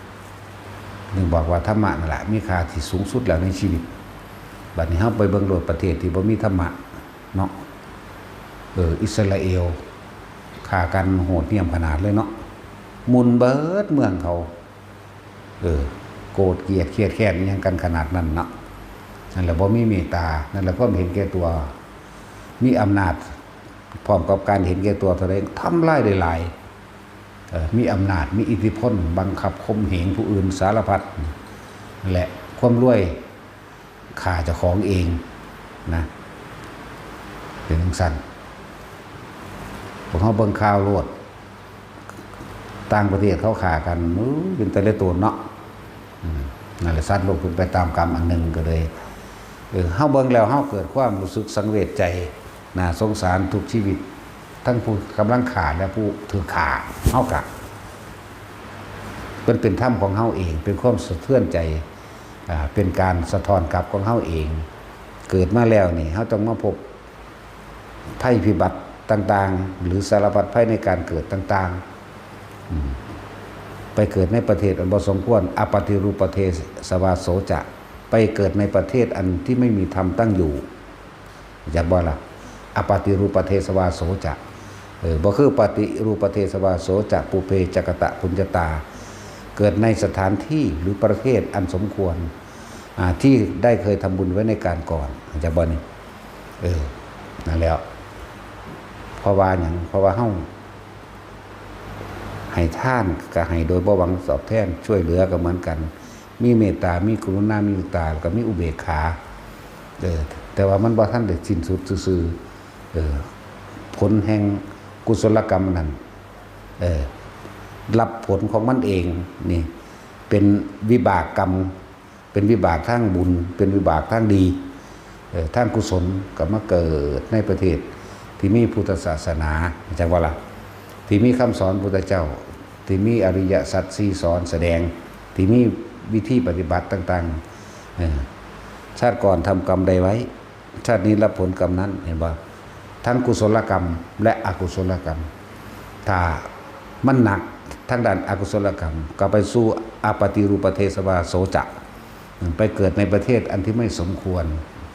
นึงบอกว่าธรรมะนั่นแหละมีค่าที่สูงสุดแล้วในชีวิตบัดนี้เฮาไปเบิ่งโลกประเทศที่บ่มีธรรมะเนาะอิสราเอลฆ่ากันโหดเหี้ยมขนาดเลยเนาะมุนเบิดเมืองเขาโกรธเกลียดเครียดแค้นอิหยังกันขนาดนั้นเนาะนั่นแหละบ่มีเมตตานั่นแหละความเห็นแก่ตัวมีอำนาจพร้อมกับการเห็นแก่ตัวเท่าใดทำลายได้หลายมีอำนาจมีอิทธิพลบังคับข่มเหงผู้อื่นสารพัดและความรวยฆ่าเจ้าของเองนะเป็นจังซั่นพวกเฮาเบิ่งข่าวโลดต่างประเทศเขาฆ่ากันเป็นแต่ละตัวเนาะนั่นแหละสัตว์โลกเป็นไปตามกรรมอันหนึ่งก็เลยเฮาเบิ่งแล้วเฮาเกิดความรู้สึกสังเวชใจน่าสงสารทุกชีวิตทั้งผู้กำลังขาและผู้ถือขาเฮากะเป็นธรรมของเฮาเองเป็นความสะเทือนใจเป็นการสะท้อนกลับของเฮาเองเกิดมาแล้วนี่เฮาต้องมาพบภัยพิบัติต่างๆหรือสารพัดภัยในการเกิดต่างๆไปเกิดในประเทศอันบ่สมควรอปฏิรูปประเทศสวาโสจะไปเกิดในประเทศอันที่ไม่มีธรรมตั้งอยู่อยากบ่ล่ะอปฏิรูปประเทศสวาโสจะบ่คือปฏิรูปประเทศสวาโสจะปุเพจักตะปุญญตาเกิดในสถานที่หรือประเทศอันสมควรที่ได้เคยทำบุญไว้ในการก่อนอยากบ่นี่นั่นแล้วเพราะว่าหยังเพราะว่าเฮาให้ทานก็ให้โดยบ่หวังตอบแทนช่วยเหลือก็เหมือนกันมีเมตตามีกรุณามีเมตตาแล้วก็มีอุเบกขาแต่ว่ามันบ่ทันได้สิ้นสุดซื่อผลแห่งกุศลกรรมนั้นรับผลของมันเองนี่เป็นวิบากกรรมเป็นวิบากทางบุญเป็นวิบากทางดีทางกุศลก็มาเกิดในประเทศที่มีพุทธศาสนาจังว่าล่ะที่มีคำสอนพุทธเจ้าที่มีอริยสัจสี่สอนแสดงที่มีวิธีปฏิบัติต่างๆชาติก่อนทำกรรมใดไว้ชาตินี้รับผลกรรมนั้นเห็นบ่ทั้งกุศลกรรมและอกุศลกรรมถ้ามันหนักทางด้านอกุศลกรรมก็ไปสู่อปฏิรูปประเทศวาโสจะไปเกิดในประเทศอันที่ไม่สมควร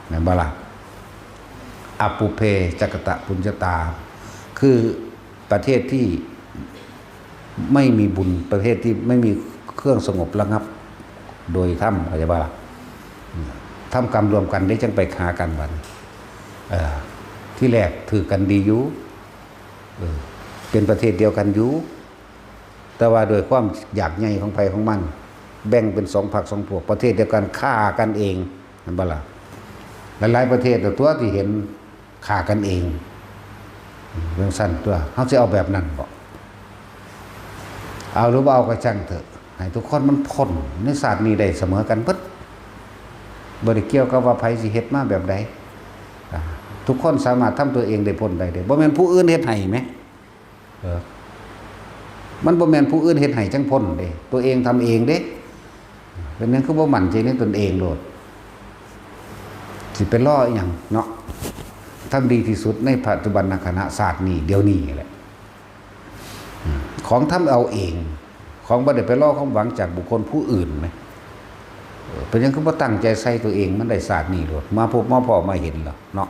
เห็นบ่ล่ะอปุเพจักตะปุญญตาคือประเทศที่ไม่มีบุญประเทศที่ไม่มีเครื่องสงบระงับโดยธรรมเข้าใจบ่ล่ะทำกรรมรวมกันได้จังไปฆ่ากันบัดที่แรกถือกันดีอยู่เป็นประเทศเดียวกันอยู่แต่ว่าโดยความอยากใหญ่ของไผของมันแบ่งเป็น2พรรค2พวกประเทศเดียวกันฆ่ากันเองเห็นบ่ล่ะหลายๆประเทศตัวที่เห็นฆ่ากันเองเรื่องสั้นตัวเฮาสิเอาแบบนั้นบ่เอาหรือบ่เอาก็ช่างเถอะให้ทุกคนมันพ้นในศาสตร์นี้ได้เสมอกันเบิดบ่ได้เกี่ยวกับว่าไผสิเฮ็ดมาแบบใด ทุกคนสามารถทำตัวเองได้พ้นได้บ่แม่นผู้อื่นเฮ็ดให้ไหมมันบ่แม่นผู้อื่นเฮ็ดให้จังพ้นเด้ตัวเองทำเองเด้เป็นนั้นคือบ่มั่นใจในตนเองโลดสิเป็นล้ออีหยังเนาะทำดีที่สุดในปัจจุบันขณะศาสตร์นี้เดี๋ยวนี้แหละของทำเอาเองของบ่ได้ไปล้อความหวังจากบุคคลผู้อื่นไหมเป็นยังคือบ่ตั้งใจใส่ตัวเองมันได้ศาสตร์นี้โลดมาพบมาพอมาเห็นแล้วเนาะ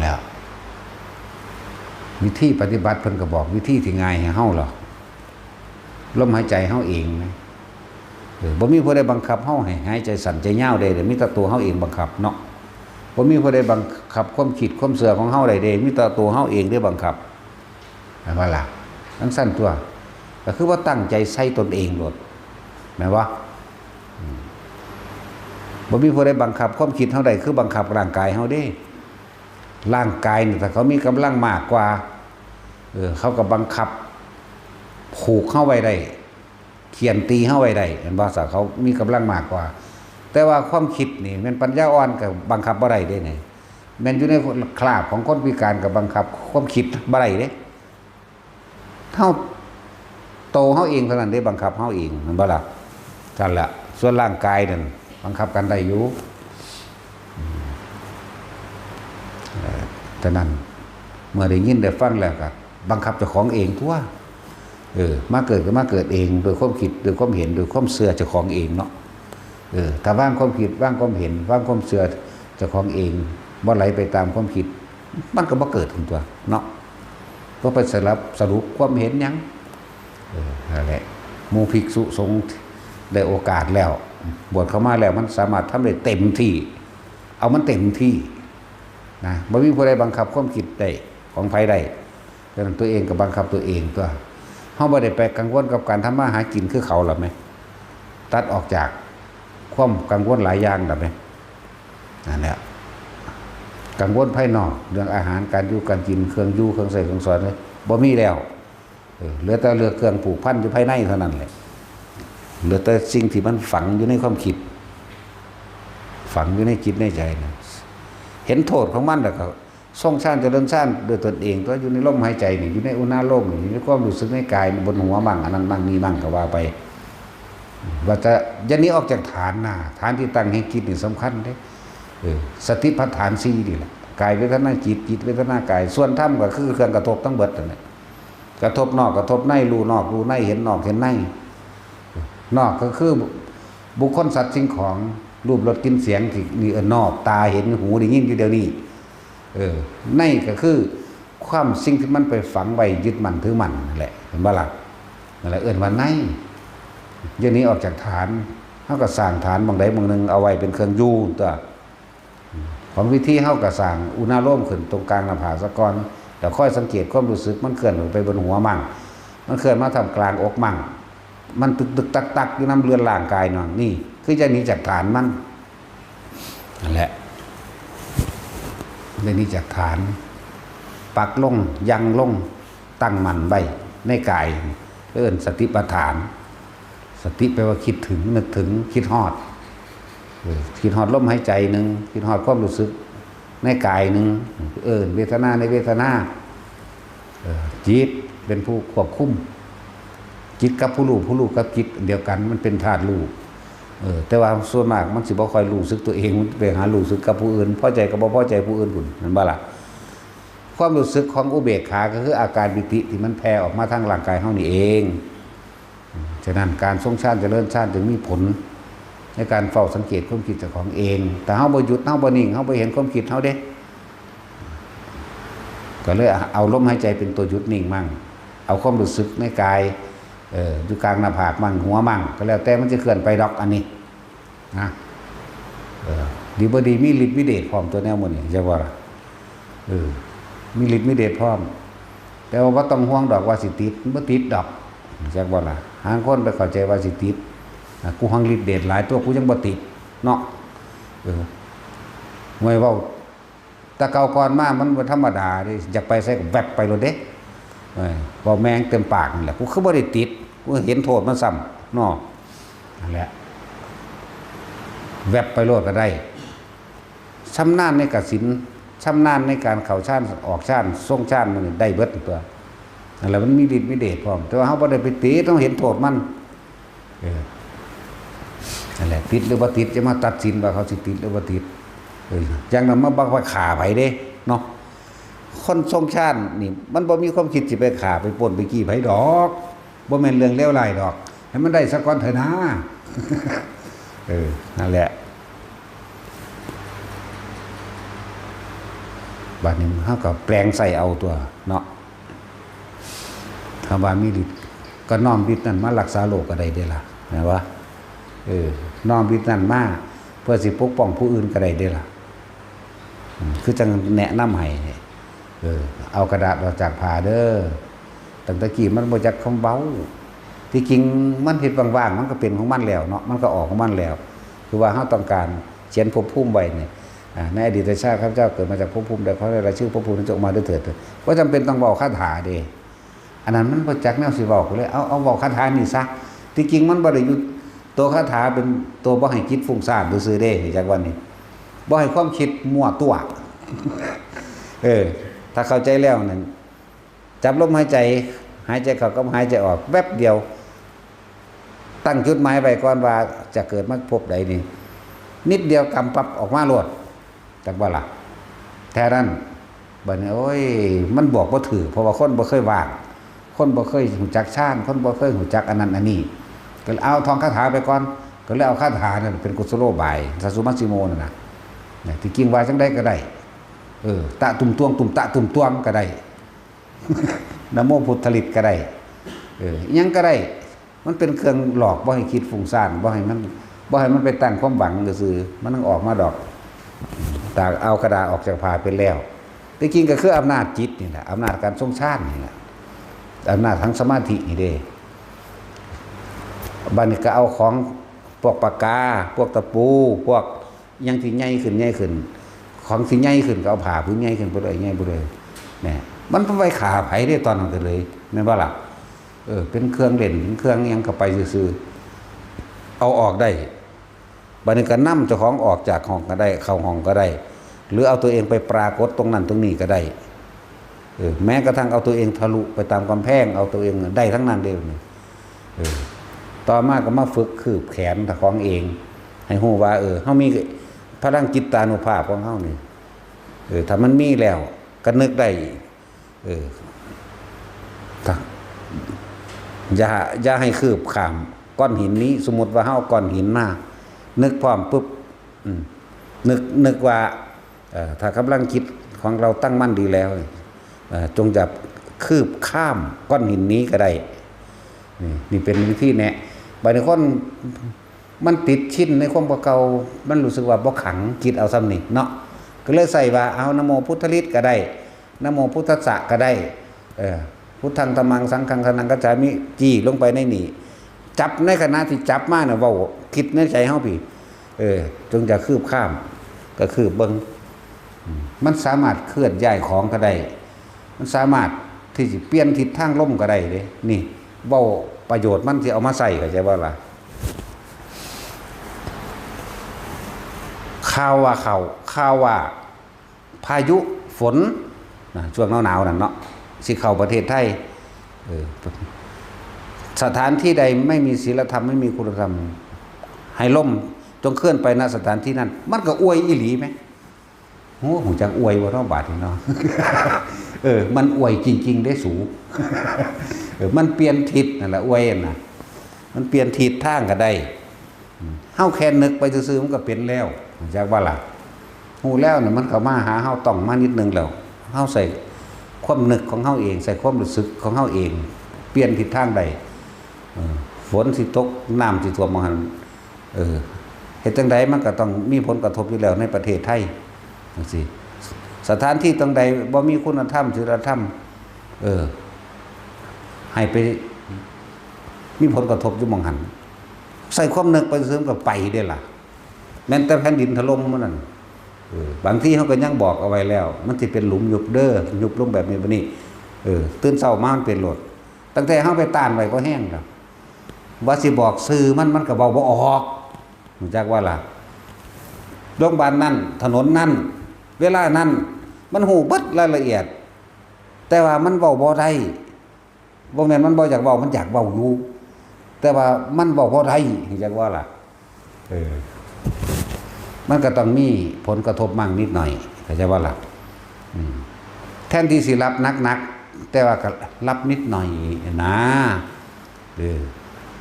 แล้ววิธีปฏิบัติเพิ่นก็บอกวิธีที่ง่ายให้เฮาหรอลมหายใจเฮาเองนะบ่มีผู้ใดบังคับเฮาให้หายใจสั่นใจยาวได้มีแต่ตัวเฮาเองบังคับเนาะบ่มีผู้ใดบังคับความคิดความเชื่อของเฮาได้เด้มีแต่ตัวเฮาเองได้บังคับแม่นบ่ล่ะทั้งสั้นตัวก็คือว่าตั้งใจใส่ตนเองโลดแม่นบ่บ่มีผู้ใดบังคับความคิดเฮาได้คือบังคับร่างกายเฮาเด้ร่างกายนี่ถ้าเขามีกำลังมากกว่าเขาก็บังคับผูกเข้าไว้ได้เขียนตีเข้าไว้ได้เห็นบ่ซะเขามีกำลังมากกว่าแต่ว่าความคิดนี่มันปัญญาอ่อนก็บังคับบ่ได้เด้นี่แม่นอยู่ในคราบของคนพิการก็บังคับความคิดบ่ได้เด้เฮาโตเฮาเองเท่านั้นได้บังคับเฮาเองแม่นบ่ล่ะนั่นแหละส่วนร่างกายนั่นบังคับกันได้อยู่แต่นั้นเมื่อได้ยินได้ฟังแล้วก็บังคับเจ้าของเองทั่วมาเกิดก็มาเกิดเองโดยความคิดโดยความเห็นโดยความเชื่อเจ้าของเองเนาะถ้าว่างความคิดว่างความเห็นว่างความเชื่อเจ้าของเองบ่ไหลไปตามความคิดมันก็บ่เกิดขึ้นตัวเนาะก็ไปสรุปความเห็นหยังนั่นแหละหมู่ภิกษุสงฆ์ได้โอกาสแล้วบวชเข้ามาแล้วมันสามารถทำได้เต็มที่เอามันเต็มที่นะบ่มีผู้ใดบังคับความคิดได้ของไผได้ดังนั้นตัวเองก็บังคับตัวเองตัวเฮาบ่ได้ไปกังวลกับการทำมาหากินคือเขาหรอกมั้ยตัดออกจากความกังวลหลายอย่างดอกมั้ยนั่นแหละกังวลภายนอกเรื่องอาหารการอยู่การกินเครื่องอยู่เครื่องใช้เครื่องสอนเลยบ่มีแล้วเหลือแต่เรื่องเครื่องผูกพันอยู่ภายในเท่านั้นแหละเหลือแต่สิ่งที่มันฝังอยู่ในความคิดฝังอยู่ในจิตในใจนะเห็นโทษของมันแล้วก็ทรงชาติเจริญชาติด้วยตนเองตัวอยู่ในลมหายใจนี่อยู่ในอุณาโลมนี่อยู่ในความรู้สึกในกายบนหัวมั่งอันนั้นมั่งนี่มั่งก็ว่าไปว่าจะยันนี้ออกจากฐานน่ะฐานที่ตั้งให้จิตนี่สำคัญเด้สติปัฏฐาน4นี่แหละกายเวทนาจิตจิตเวทนากายส่วนธรรมก็คือเครื่องกระทบทั้งเบิดนั่นแหละกระทบนอกกระทบในรู้นอกรู้ในเห็นนอกเห็นในนอกก็คือบุคคลสัตว์สิ่งของรูปรสกลิ่นเสียงที่นี่นอกตาเห็นหูได้ยินอยู่เดี๋ยวนี้ในก็คือความสิ่งที่มันไปฝังไว้ยึดมั่นถือมั่นนั่นแหละเห็นบ่ล่ะนั่นแหละว่าในอย่างนี้ออกจากฐานเฮาก็สร้างฐานบางใดบางหนึงเอาไว้เป็นเครื่องอยู่ตัวของวิธีเฮาก็สร้างอุณาโลมขึ้นตรงกลางหน้าผากซะก่อนแต่ค่อยสังเกตความรู้สึกมันเคลื่อนไปบนหัวมั่งมันเคลื่อนมาทำกลางอกมั่งมันตึกๆตักๆอยู่น้ำเรือนร่างกายนั่นนี่คือจะหนีจากฐานมันนั่นแหละได้หนีจากฐานปักลงยังลงตั้งมั่นไว้ในกายเอิ้นสติปัฏฐานสติแปลว่าคิดถึงนึกถึงคิดฮอดคิดฮอดลมหายใจนึงคิดฮอดความรู้สึกในกายนึงเวทนาในเวทนาจิตเป็นผู้ควบคุมจิตกับผู้รู้กับจิตเดียวกันมันเป็นธาตุรู้แต่ว่าส่วนมากมันสิบ่ค่อยรู้สึกตัวเองมันไปหารู้สึกกับผู้อื่นพอใจกับบ่พอใจผู้อื่นพุ่นนั่นบ่ล่ะความรู้สึกของอุเบกขาก็คืออาการปิติที่มันแผ่ออกมาทางร่างกายเฮานี่เองฉะนั้นการทรงฌานเจริญฌานจึงมีผลในการเฝ้าสังเกตความคิดเจ้าของเองแต่เฮาบ่หยุดเฮาบ่นิ่งเฮาบ่เห็นความคิดเฮาเด้ก็เลยเอาลมหายใจเป็นตัวหยุดนิ่งมั่งเอาความรู้สึกในกายอยู่กลางหน้าผากมั่งหัวมั่งก็แล้วแต่มันจะเคลื่อนไปดอกอันนี้นะดีบ่ดีมีฤทธิ์มีเดชพร้อมตัวแนวหมดนี่จังว่ามีฤทธิ์มีเดชพร้อมแต่ว่าบ่ต้องห่วงดอกว่าสิติดบ่ติดดอกจังว่าล่ะหางคนไปเข้าใจว่าสิติดกูหังฤทธิ์เดชหลายตัวกูยังบ่ติดเนาะมวยเว้าตะเกาก่อนมามันบ่ธรรมดาเด้อยากไปใส่ก็แวบไปโลดเด้บ่แมงเต็มปากนั่นแหละกูคือบ่ได้ติดกูเห็นโทษมันซ้ำเนาะนั่นแหละแวบไปโลดก็ได้ชำนาญในกสิณช ชำนาญในการเข้าชานออกชานส่งชานมันได้เบิดตัวนั่นแหละมันมีฤทธิ์มีเดชพร้อมแต่ว่าเฮาบ่ได้ไปตีต้องเห็นโทษมันนั่นแหละติดหรือบ่ติดจะมาตัดสินว่าเขาสิติดหรือบ่ติดอย่างนั้นมาบังว่าฆ่าไผเด้เนาะคนทรงชาตินี่มันบ่มีความคิดสิไปฆ่าไปปล้นไปกี้ไผดอกบ่แม่นเรื่องเลวร้ายดอกให้มันได้สักก่อนเถอะนะนั่นแหละบัดนี้เฮาก็แปลงใส่เอาตัวเนาะถ้าว่ามีฤทธิ์ก็น้อมฤทธิ์นั้นมารักษาโรคก็ได้เด้ล่ะแม่นบ่น้อมฤทธิ์นั้นมาเพื่อสิปกป้องผู้อื่นก็ได้เด้ล่ะคือจังแนะนำให้เอากระดาษออกจากผ้าเด้อตั้งแต่กี้มันบ่จักคำเว้าที่จริงมันเฮ็ดว่างๆมันก็เป็นของมันแล้วเนาะมันก็ออกของมันแล้วคือว่าเฮาต้องการเขียนภพภูมิไว้นี่ในอดีตชาติข้าพเจ้าเกิดมาจากภพภูมิใดเขาได้รายชื่อภพภูมินั้นจงมาด้วยเถิดก็จำเป็นต้องเว้าคาถาเด้อันนั้นมันบ่จักแนวสิเว้าเลยเอาเว้าคาถานี่ซะที่จริงมันบ่ได้อยู่ตัวคาถาเป็นตัวบ่ให้คิดฟุ้งซ่านซื่อๆเด้จากวันนี้บ่ให้ความคิดมั่วตัวถ้าเข้าใจแล้วนั่นจับลมหายใจเข้ากับหายใจออกแวบเดียวตั้งจุดหมายไว้ก่อนว่าจะเกิดมาพบใดนี่นิดเดียวกำปั๊บออกมาโลดจักว่าล่ะแท้นั้นบัดนี้โอ้ยมันบอกบ่ถือเพราะว่าคนบ่เคยว่างคนบ่เคยหูจักชาญคนบ่เคยหูจักอันนั้นอันนี้ก็เอาท่องคาถาไปก่อนก็เลยเอาคาถานั่นเป็นกุศโลบายสัสุมัสสิโมนั่นน่ะที่จริงว่าจังได๋ก็ได้ตะตุ่มตวงตุ่มตะตุ่มตวงก็ได้นะโมพุทธฤทธิ์ก็ได้ยังก็ได้มันเป็นเครื่องหลอกบ่ให้คิดฟุ้งซ่านบ่ให้มันไปตั้งความหวังซื่อมันต้องออกมาดอกตากเอากระดาษออกจากผ้าเป็นแล้วที่จริงก็คืออำนาจจิตนี่แหละอำนาจการทรงชาตินี่แหละอำนาจทั้งสมาธินี่เด้บัดนี้ก็เอาของพวกปากกาพวกตะปูพวกยังที่ใหญ่ขึ้นของที่ใหญ่ขึ้นก็เอาผ้าพื้นใหญ่ขึ้นไปเลยใหญ่ไปเลยแม่มันไปขาไผได้ตอนนั้นเลยแม่นบ่ล่ะเป็นเครื่องเล่นเป็นเครื่องยังเข้าไปซื่อๆเอาออกได้บัดนี้ก็นำเจ้าของออกจากห้องก็ได้เข้าห้องก็ได้หรือเอาตัวเองไปปรากฏตรงนั้นตรงนี้ก็ได้แม้กระทั่งเอาตัวเองทะลุไปตามกำแพงเอาตัวเองได้ทั้งนั้นเด้อต่อมาก็มาฝึกคืบแขนของเองให้ฮู้ว่าเฮามีพลังจิตตานุภาพของเฮานี่ถ้ามันมีแล้วก็นึกได้อย่าให้คืบข้ามก้อนหินนี้สมมุติว่าเฮาก้อนหินมานึกพร้อมปุ๊บนึกว่าถ้ากำลังคิดของเราตั้งมั่นดีแล้วจงจะคืบข้ามก้อนหินนี้ก็ได้นี่เป็นวิธีแนะบางคนมันติดชินในความเก่ามันรู้สึกว่าบ่ขังจิตเอาซ้ำนี่เนาะก็เลยใส่ว่าเอานะโมพุทธฤทธิ์ก็ได้นะโมพุทธัสสะก็ได้พุทธังธัมมังสังฆังสนังกัจฉามิจี้ลงไปในนี่จับในขณะที่จับมาน่ะเว้าคิดในใจเฮาพี่จงจะคืบข้ามก็คือเบิ่งมันสามารถเคลื่อนย้ายของก็ได้มันสามารถที่จะเปลี่ยนทิศทางลมก็ได้เด้นี่เว้าประโยชน์มันที่เอามาใส่เข้าใจบ่ล่ะข่าวว่าพายุฝนช่วงหนาวๆนั่นเนาะสิเข้าประเทศไทยสถานที่ใดไม่มีศีลธรรมไม่มีคุณธรรมให้ล่มจงเคลื่อนไปณสถานที่นั้นมันก็อวยอีหลีไหมโอ้โหจังอวยว่าเนาะบาดนี่เนาะมันอวยจริงๆได้สูงมันเปลี่ยนทิศนั่นแหละอวยน่ะมันเปลี่ยนทิศทางก็ได้เฮาแค่นึกไปซื่อๆมันก็เป็นแล้วจากว่าล่ะฮู้แล้วเนี่ยมันเข้ามาหาเฮาต้องมานิดนึงแล้วเฮาใส่ความนึกของเฮาเองใส่ความรู้สึกของเฮาเองเปลี่ยนทิศทางใดฝนสิตกน้ำสิท่วมบ่หั่นเฮ็ดจังไดมันก็ต้องมีผลกระทบอยู่แล้วในประเทศไทยจังซี่สถานที่ตรงใดบ่มีคุณธรรมศีลธรรมให้ไปมีผลกระทบอยู่หม่องหั่นใส่ความนึกไปซื่อๆก็ไปได้ล่ะแม้แต่แผ่นดินถล่มมันนั่นบางที่เขาก็ยังบอกเอาไว้แล้วมันสิเป็นหลุมยุบเด้อยุบลงแบบนี้บัดนี้ตื่นเช้ามามันเป็นโลดตั้งแต่เฮาไปต้านไว้ก็แห้งครับว่าสิบอกสื่อมันก็เว้าบ่ออกรู้จักว่าล่ะโรงพยาบาลนั้นถนนนั้นเวลานั้น มันหูเบิดรายละเอียดแต่ว่ามันเว้าบ่ได้บ่แม่นมันบ่อยากเว้ามันอยากเว้าอยู่แต่ว่ามันเว้าบ่ได้จักว่าล่ะมันก็ต้องมีผลกระทบมั่งนิดหน่อยเข้าใจว่าล่ะแทนที่สิรับหนักๆแต่ว่าก็รับนิดหน่อยนะ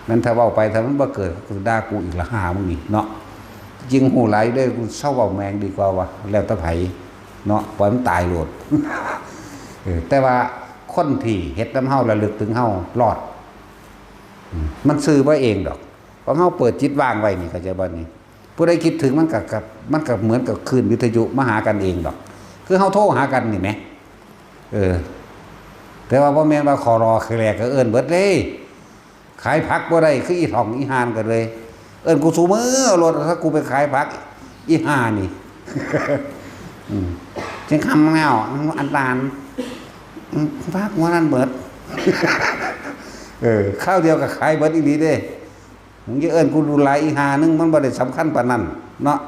มันถ้าเว้าไปถ้ามันบ่เกิดก็ด่ากูอีกละหามึงนี่เนาะจริงหูหลายเด้อกูเศร้าเว้าแมงดีกว่าวะแล้วแต่ไผเนาะปล่อยมันตายโลดแต่ว่าคนที่เฮ็ดนำเฮาระลึกถึงเฮารอดมันซื้อบ่เองดอกเพราะเฮาเปิดจิตว่างไว้นี่เข้าใจบ่นี่ผู้ใดคิดถึงมันก็เหมือนกับคลื่นวิทยุมาหากันเองดอกคือเฮาโทรหากันนี่แหมแต่ว่าบ่แม่นว่าขอรอแลก็เอิ้นเบิดเด้ขายผักบ่ได้คืออีท่องอีหานกันเลยเอิ้นกูสูมือรถถ้ากูไปขายผักอีห่านี่จึงคำแมวอันตานผักว่านั่นเบิดข้าวเดียวกับขายเบิดอีหลีเด้มึงจะเอิ้นกูดูหลายอีห่านึงมันบ่ได้สำคัญปานนั้นเนาะ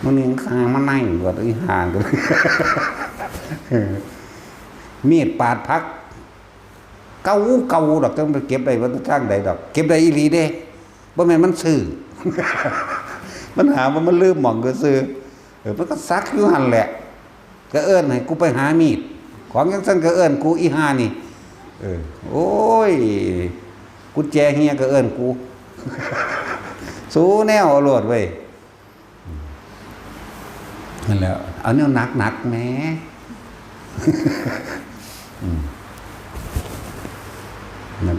มันนี่ข้างมันนั่งกว่าอีห่ากันมีดปาดผักเก่าดอกต้องไปเก็บได้ว่าทางใดดอกเก็บได้อีหลีเด้บ่แม่นมันซื้อมันหาว่ามันลืมหม่องก็ซื้อมันก็ซักอยู่หั่นแหละก็เอิ้นให้กูไปหามีดของจังซั่นก็เอิ้นกูอีห่านี่โอ้ยกุญแจเฮียก็เอิ้นกูสู้แนวเอาโลดเว้ยนั่นแหละเอาแนวหนักๆแหม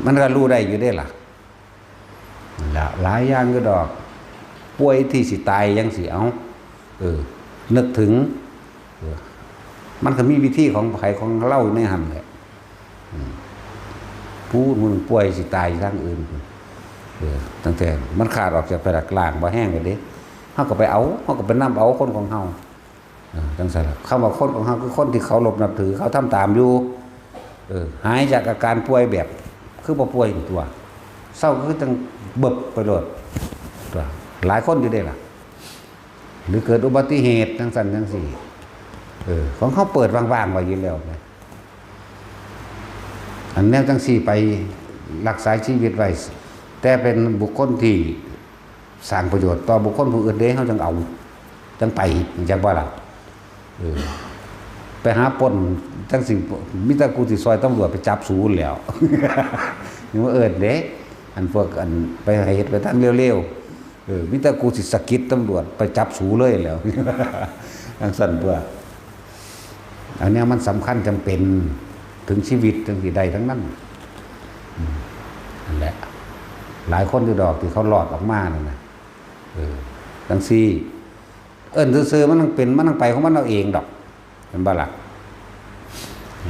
มันก็รู้ได้อยู่ได้ล่ะหลายอย่างก็ดอกป่วยที่สิตายยังสิเอานึกถึงมันก็มีวิธีของไผของเล่าในหันแหละผู้มึงป่วยสิตายทางอื่นตั้งแต่มันขาดออกจากไปดักกลางบ่แห้งเลยเด้เฮาก็ไปเอาเฮาก็ไปนำเอาคนของเฮาจังซั่นล่ะคำว่าคนของเฮาคือคนที่เขาหลบนับถือเขาทำตามอยู่หายจากอาการป่วยแบบคือบ่ป่วยตัวเศร้าคือจังเบิบไปโลดตัวหลายคนอยู่ได้ล่ะหรือเกิดอุบัติเหตุจังซั่นจังซี่ของเขาเปิดว่างๆไว้อยู่แล้วนะอันแนวจังซี่ไปรักษาชีวิตไว้แต่เป็นบุคคลที่สร้างประโยชน์ต่อบุคคลผู้อื่นเด้เฮาจังเอาจังไปจังว่าล่ะไปหาปล้นจังสิมิตรกูสิซอยตำรวจไปจับสูนแล้วนี่ว่าเด้อันพวกอันไปเฮ็ดไปทางเร็วๆมิตรกูสิสะกิดตำรวจไปจับสูเลยแล้วจังซั่นเพื่ออันนี้มันสำคัญจำเป็นถึงชีวิตจังสิได้ทั้งนั้นนั่นแหละหลายคนอยู่ดอกที่เขารอดออกมานั่นน่ะจังซี่ซื่อๆมันต้องเป็นมันต้องไปของมันเอาเองดอกเป็นบ่ล่ะ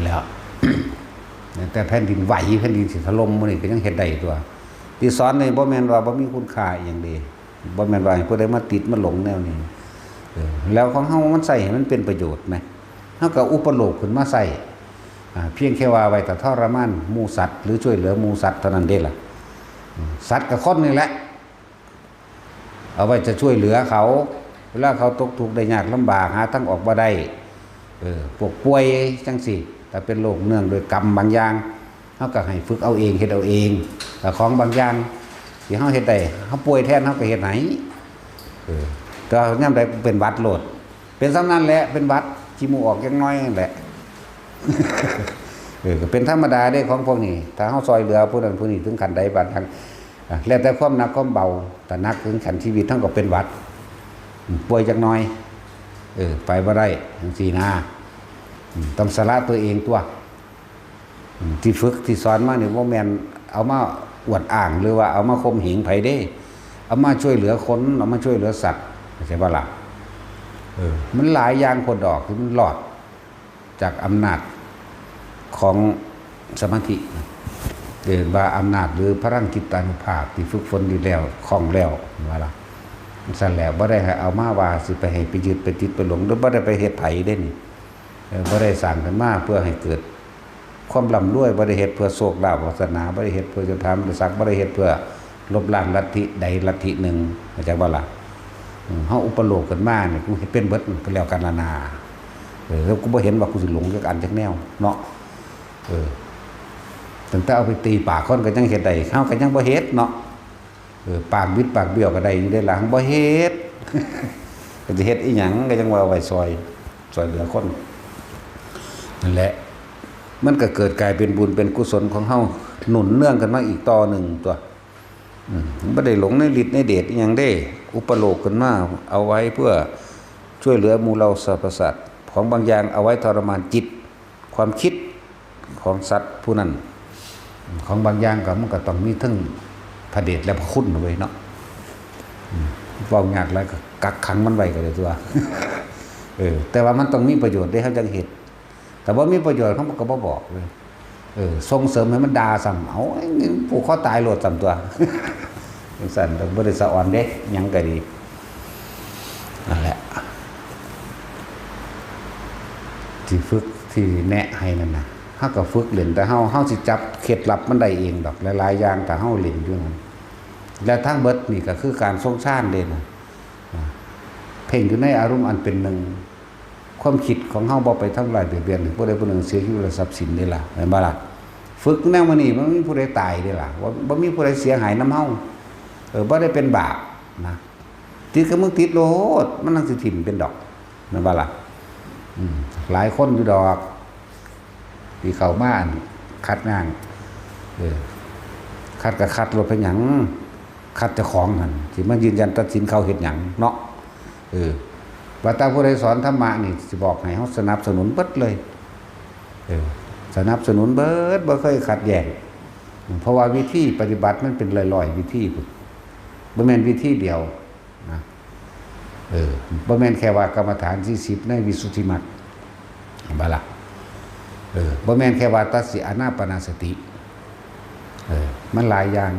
แล้ว แต่แผ่นดินไหวแผ่นดินสิถล่มมื้อนี้ก็ยังเฮ็ดได้ตัวที่สอนนี่บ่แม่นว่าบ่มีคุณค่าอีหยังเด้บ่แม่นว่าให้ผู้ใดมาติดมาหลงแนวนี้แล้วของเฮามันใช้ให้มันเป็นประโยชน์มั้ยเฮาก็อุปโลกขึ้นมาใช้เพียงแค่ว่าไว้แต่ทรมานหมู่สัตว์หรือช่วยเหลือหมู่สัตว์เท่านั้นเด้ล่ะสัตว์กับคนนี่แหละเอาไว้จะช่วยเหลือเขาเวลาเขาตกทุกข์ได้ยากลำบากหาทางออกบ่ได้พวกป่วยจังซี่แต่เป็นโรคเนื่องโดยกรรมบางอย่างเฮาก็ให้ฝึกเอาเองเฮ็ดเอาเองแต่ของบางอย่างที่เฮาเฮ็ดได้เฮาป่วยแทนเฮาก็เฮ็ดให้แต่ยามใดเป็นหวัดโลดเป็นซ้ำนั้นแหละเป็นหวัดขี้มูกออกจักหน่อยนั่นแหละก็เป็นธรรมดาได้ของพวกนี้ถ้าเฮาซอยเหลือผู้นั้นผู้นี้ถึงขั้นใดบางทางแล้วแต่ความหนักความเบาแต่หนักถึงขั้นชีวิตทั้งก็เป็นหวัดป่วยจักหน่อยไปบ่ได้จังซี่นะต้องสละตัวเองตัวที่ฝึกที่สอนมานี่บ่แม่นเอามาอวดอ้างหรือว่าเอามาข่มเหงไผเด้เอามาช่วยเหลือคนเอามาช่วยเหลือสัตว์ใช่บ่ล่ะมันหลายอย่างคนดอกที่มันหลอดจากอำนาจของสมาธิเรียกว่าอำนาจหรือพลังจิตานุภาพที่ฝึกฝนดีแล้วคล่องแล้วว่าล่ะมันสั่นแล้วบ่ได้ให้เอามาว่าสิไปให้ไปยึดไปติดไปหลงหรือบ่ได้ไปเฮ็ดไผเด้นี่บ่ได้สร้างขึ้นมาเพื่อให้เกิดความร่ำรวยบ่ได้เฮ็ดเพื่อโชคลาภวาสนาบ่ได้เฮ็ดเพื่อจะทำศักดิ์บ่ได้เฮ็ดเพื่อลบล้างลัทธิใดลัทธิหนึ่งเข้าใจบ่ล่ะ เฮาอุปโลกกันมาเนี่ยกูเฮ็ดเป็นเบิดก็แล้วกันนาแล้วกูบ่เห็นว่ากูสิหลงจักอันจักแนวเนาะตั้งแต่เอาไปตีปากคนก็ยังเฮ็ดได้เฮาก็ยังบ่เฮ็ดเนาะปากบิดปากเบี้ยวก็ได้อยู่ได้หลังบ่เฮ็ด ก็สิเฮ็ดอีหยังก็ยังว่าเอาไว้ซอยเหลือคนนั่นแหละมันก็เกิดกลายเป็นบุญเป็นกุศลของเฮาหนุนเนื่องกันมาอีกต่อหนึ่งตัวบ่ได้หลงในฤทธิ์ในเดชอีหยังเด้อุปโลกกันมาเอาไว้เพื่อช่วยเหลือหมู่เราสรรพสัตว์ของบางอย่างเอาไว้ทรมานจิตความคิดของสัตว์ผู้นั้นของบางอย่างก็มันก็ต้องมีทั้งพระเดชและพระคุณไว้เนาะเว้ายากแล้วก็กักขังมันไว้ก็ได้ตัว แต่ว่ามันต้องมีประโยชน์ได้เฮาจังเฮ็ดแต่ว่ามีประโยชน์เขาก็บ่บอกเลยส่งเสริมให้มันด่าซ้ำเอาผู้เขาตายโลดซ้ำตัว จังซั่นต้องบ่ได้สะอ่อนเด้หยังก็ดีนั่นแหละที่ฝึกที่แนะให้นั่นน่ะเฮาก็ฝึกเล่นแต่เฮาสิจับเคล็ดลับมันได้เองดอกหลายๆอย่างแต่เฮาเล่นอยู่นั่นและทั้งเบิดนี่ก็คือการทรงฌานเด้น่ะเพ่งอยู่ในอารมณ์อันเป็นหนึ่งความคิดของเฮาบ่ไปทำลายเบียดเบียนผู้ใดผู้หนึ่งเสียชีวิตและทรัพย์สินนี่ล่ะแม่นบ่ล่ะฝึกแนวมานี่บ่มีผู้ใดตายเด้ล่ะบ่มีผู้ใดเสียหายนำเฮาบ่ได้เป็นบาปนะติดก็มึงติดโลดมันนั่งสิถิ่มเป็นดอกแม่นบ่ล่ะหลายคนอยู่ดอกที่เข้ามาคัดงานคัดก็คัดรถเป็นหยังคัดเจ้าของหั่นสิมายืนยันตัดสินเขาเฮ็ดหยังเนาะว่าตาผู้ใดสอนธรรมะนี่สิบอกให้เฮาสนับสนุนเบิดเลยสนับสนุนเบิดบ่เคยขัดแย้งเพราะว่าวิธีปฏิบัติมันเป็นร้อยๆวิธีพุ่นบ่แม่นวิธีเดียวนะบ่แม่นแค่ว่ากรรมฐาน40ในวิสุทธิมรรคบ่ล่ะบ่แม่นแค่ว่าตัดสิอานาปานสติมันหลายอย่าง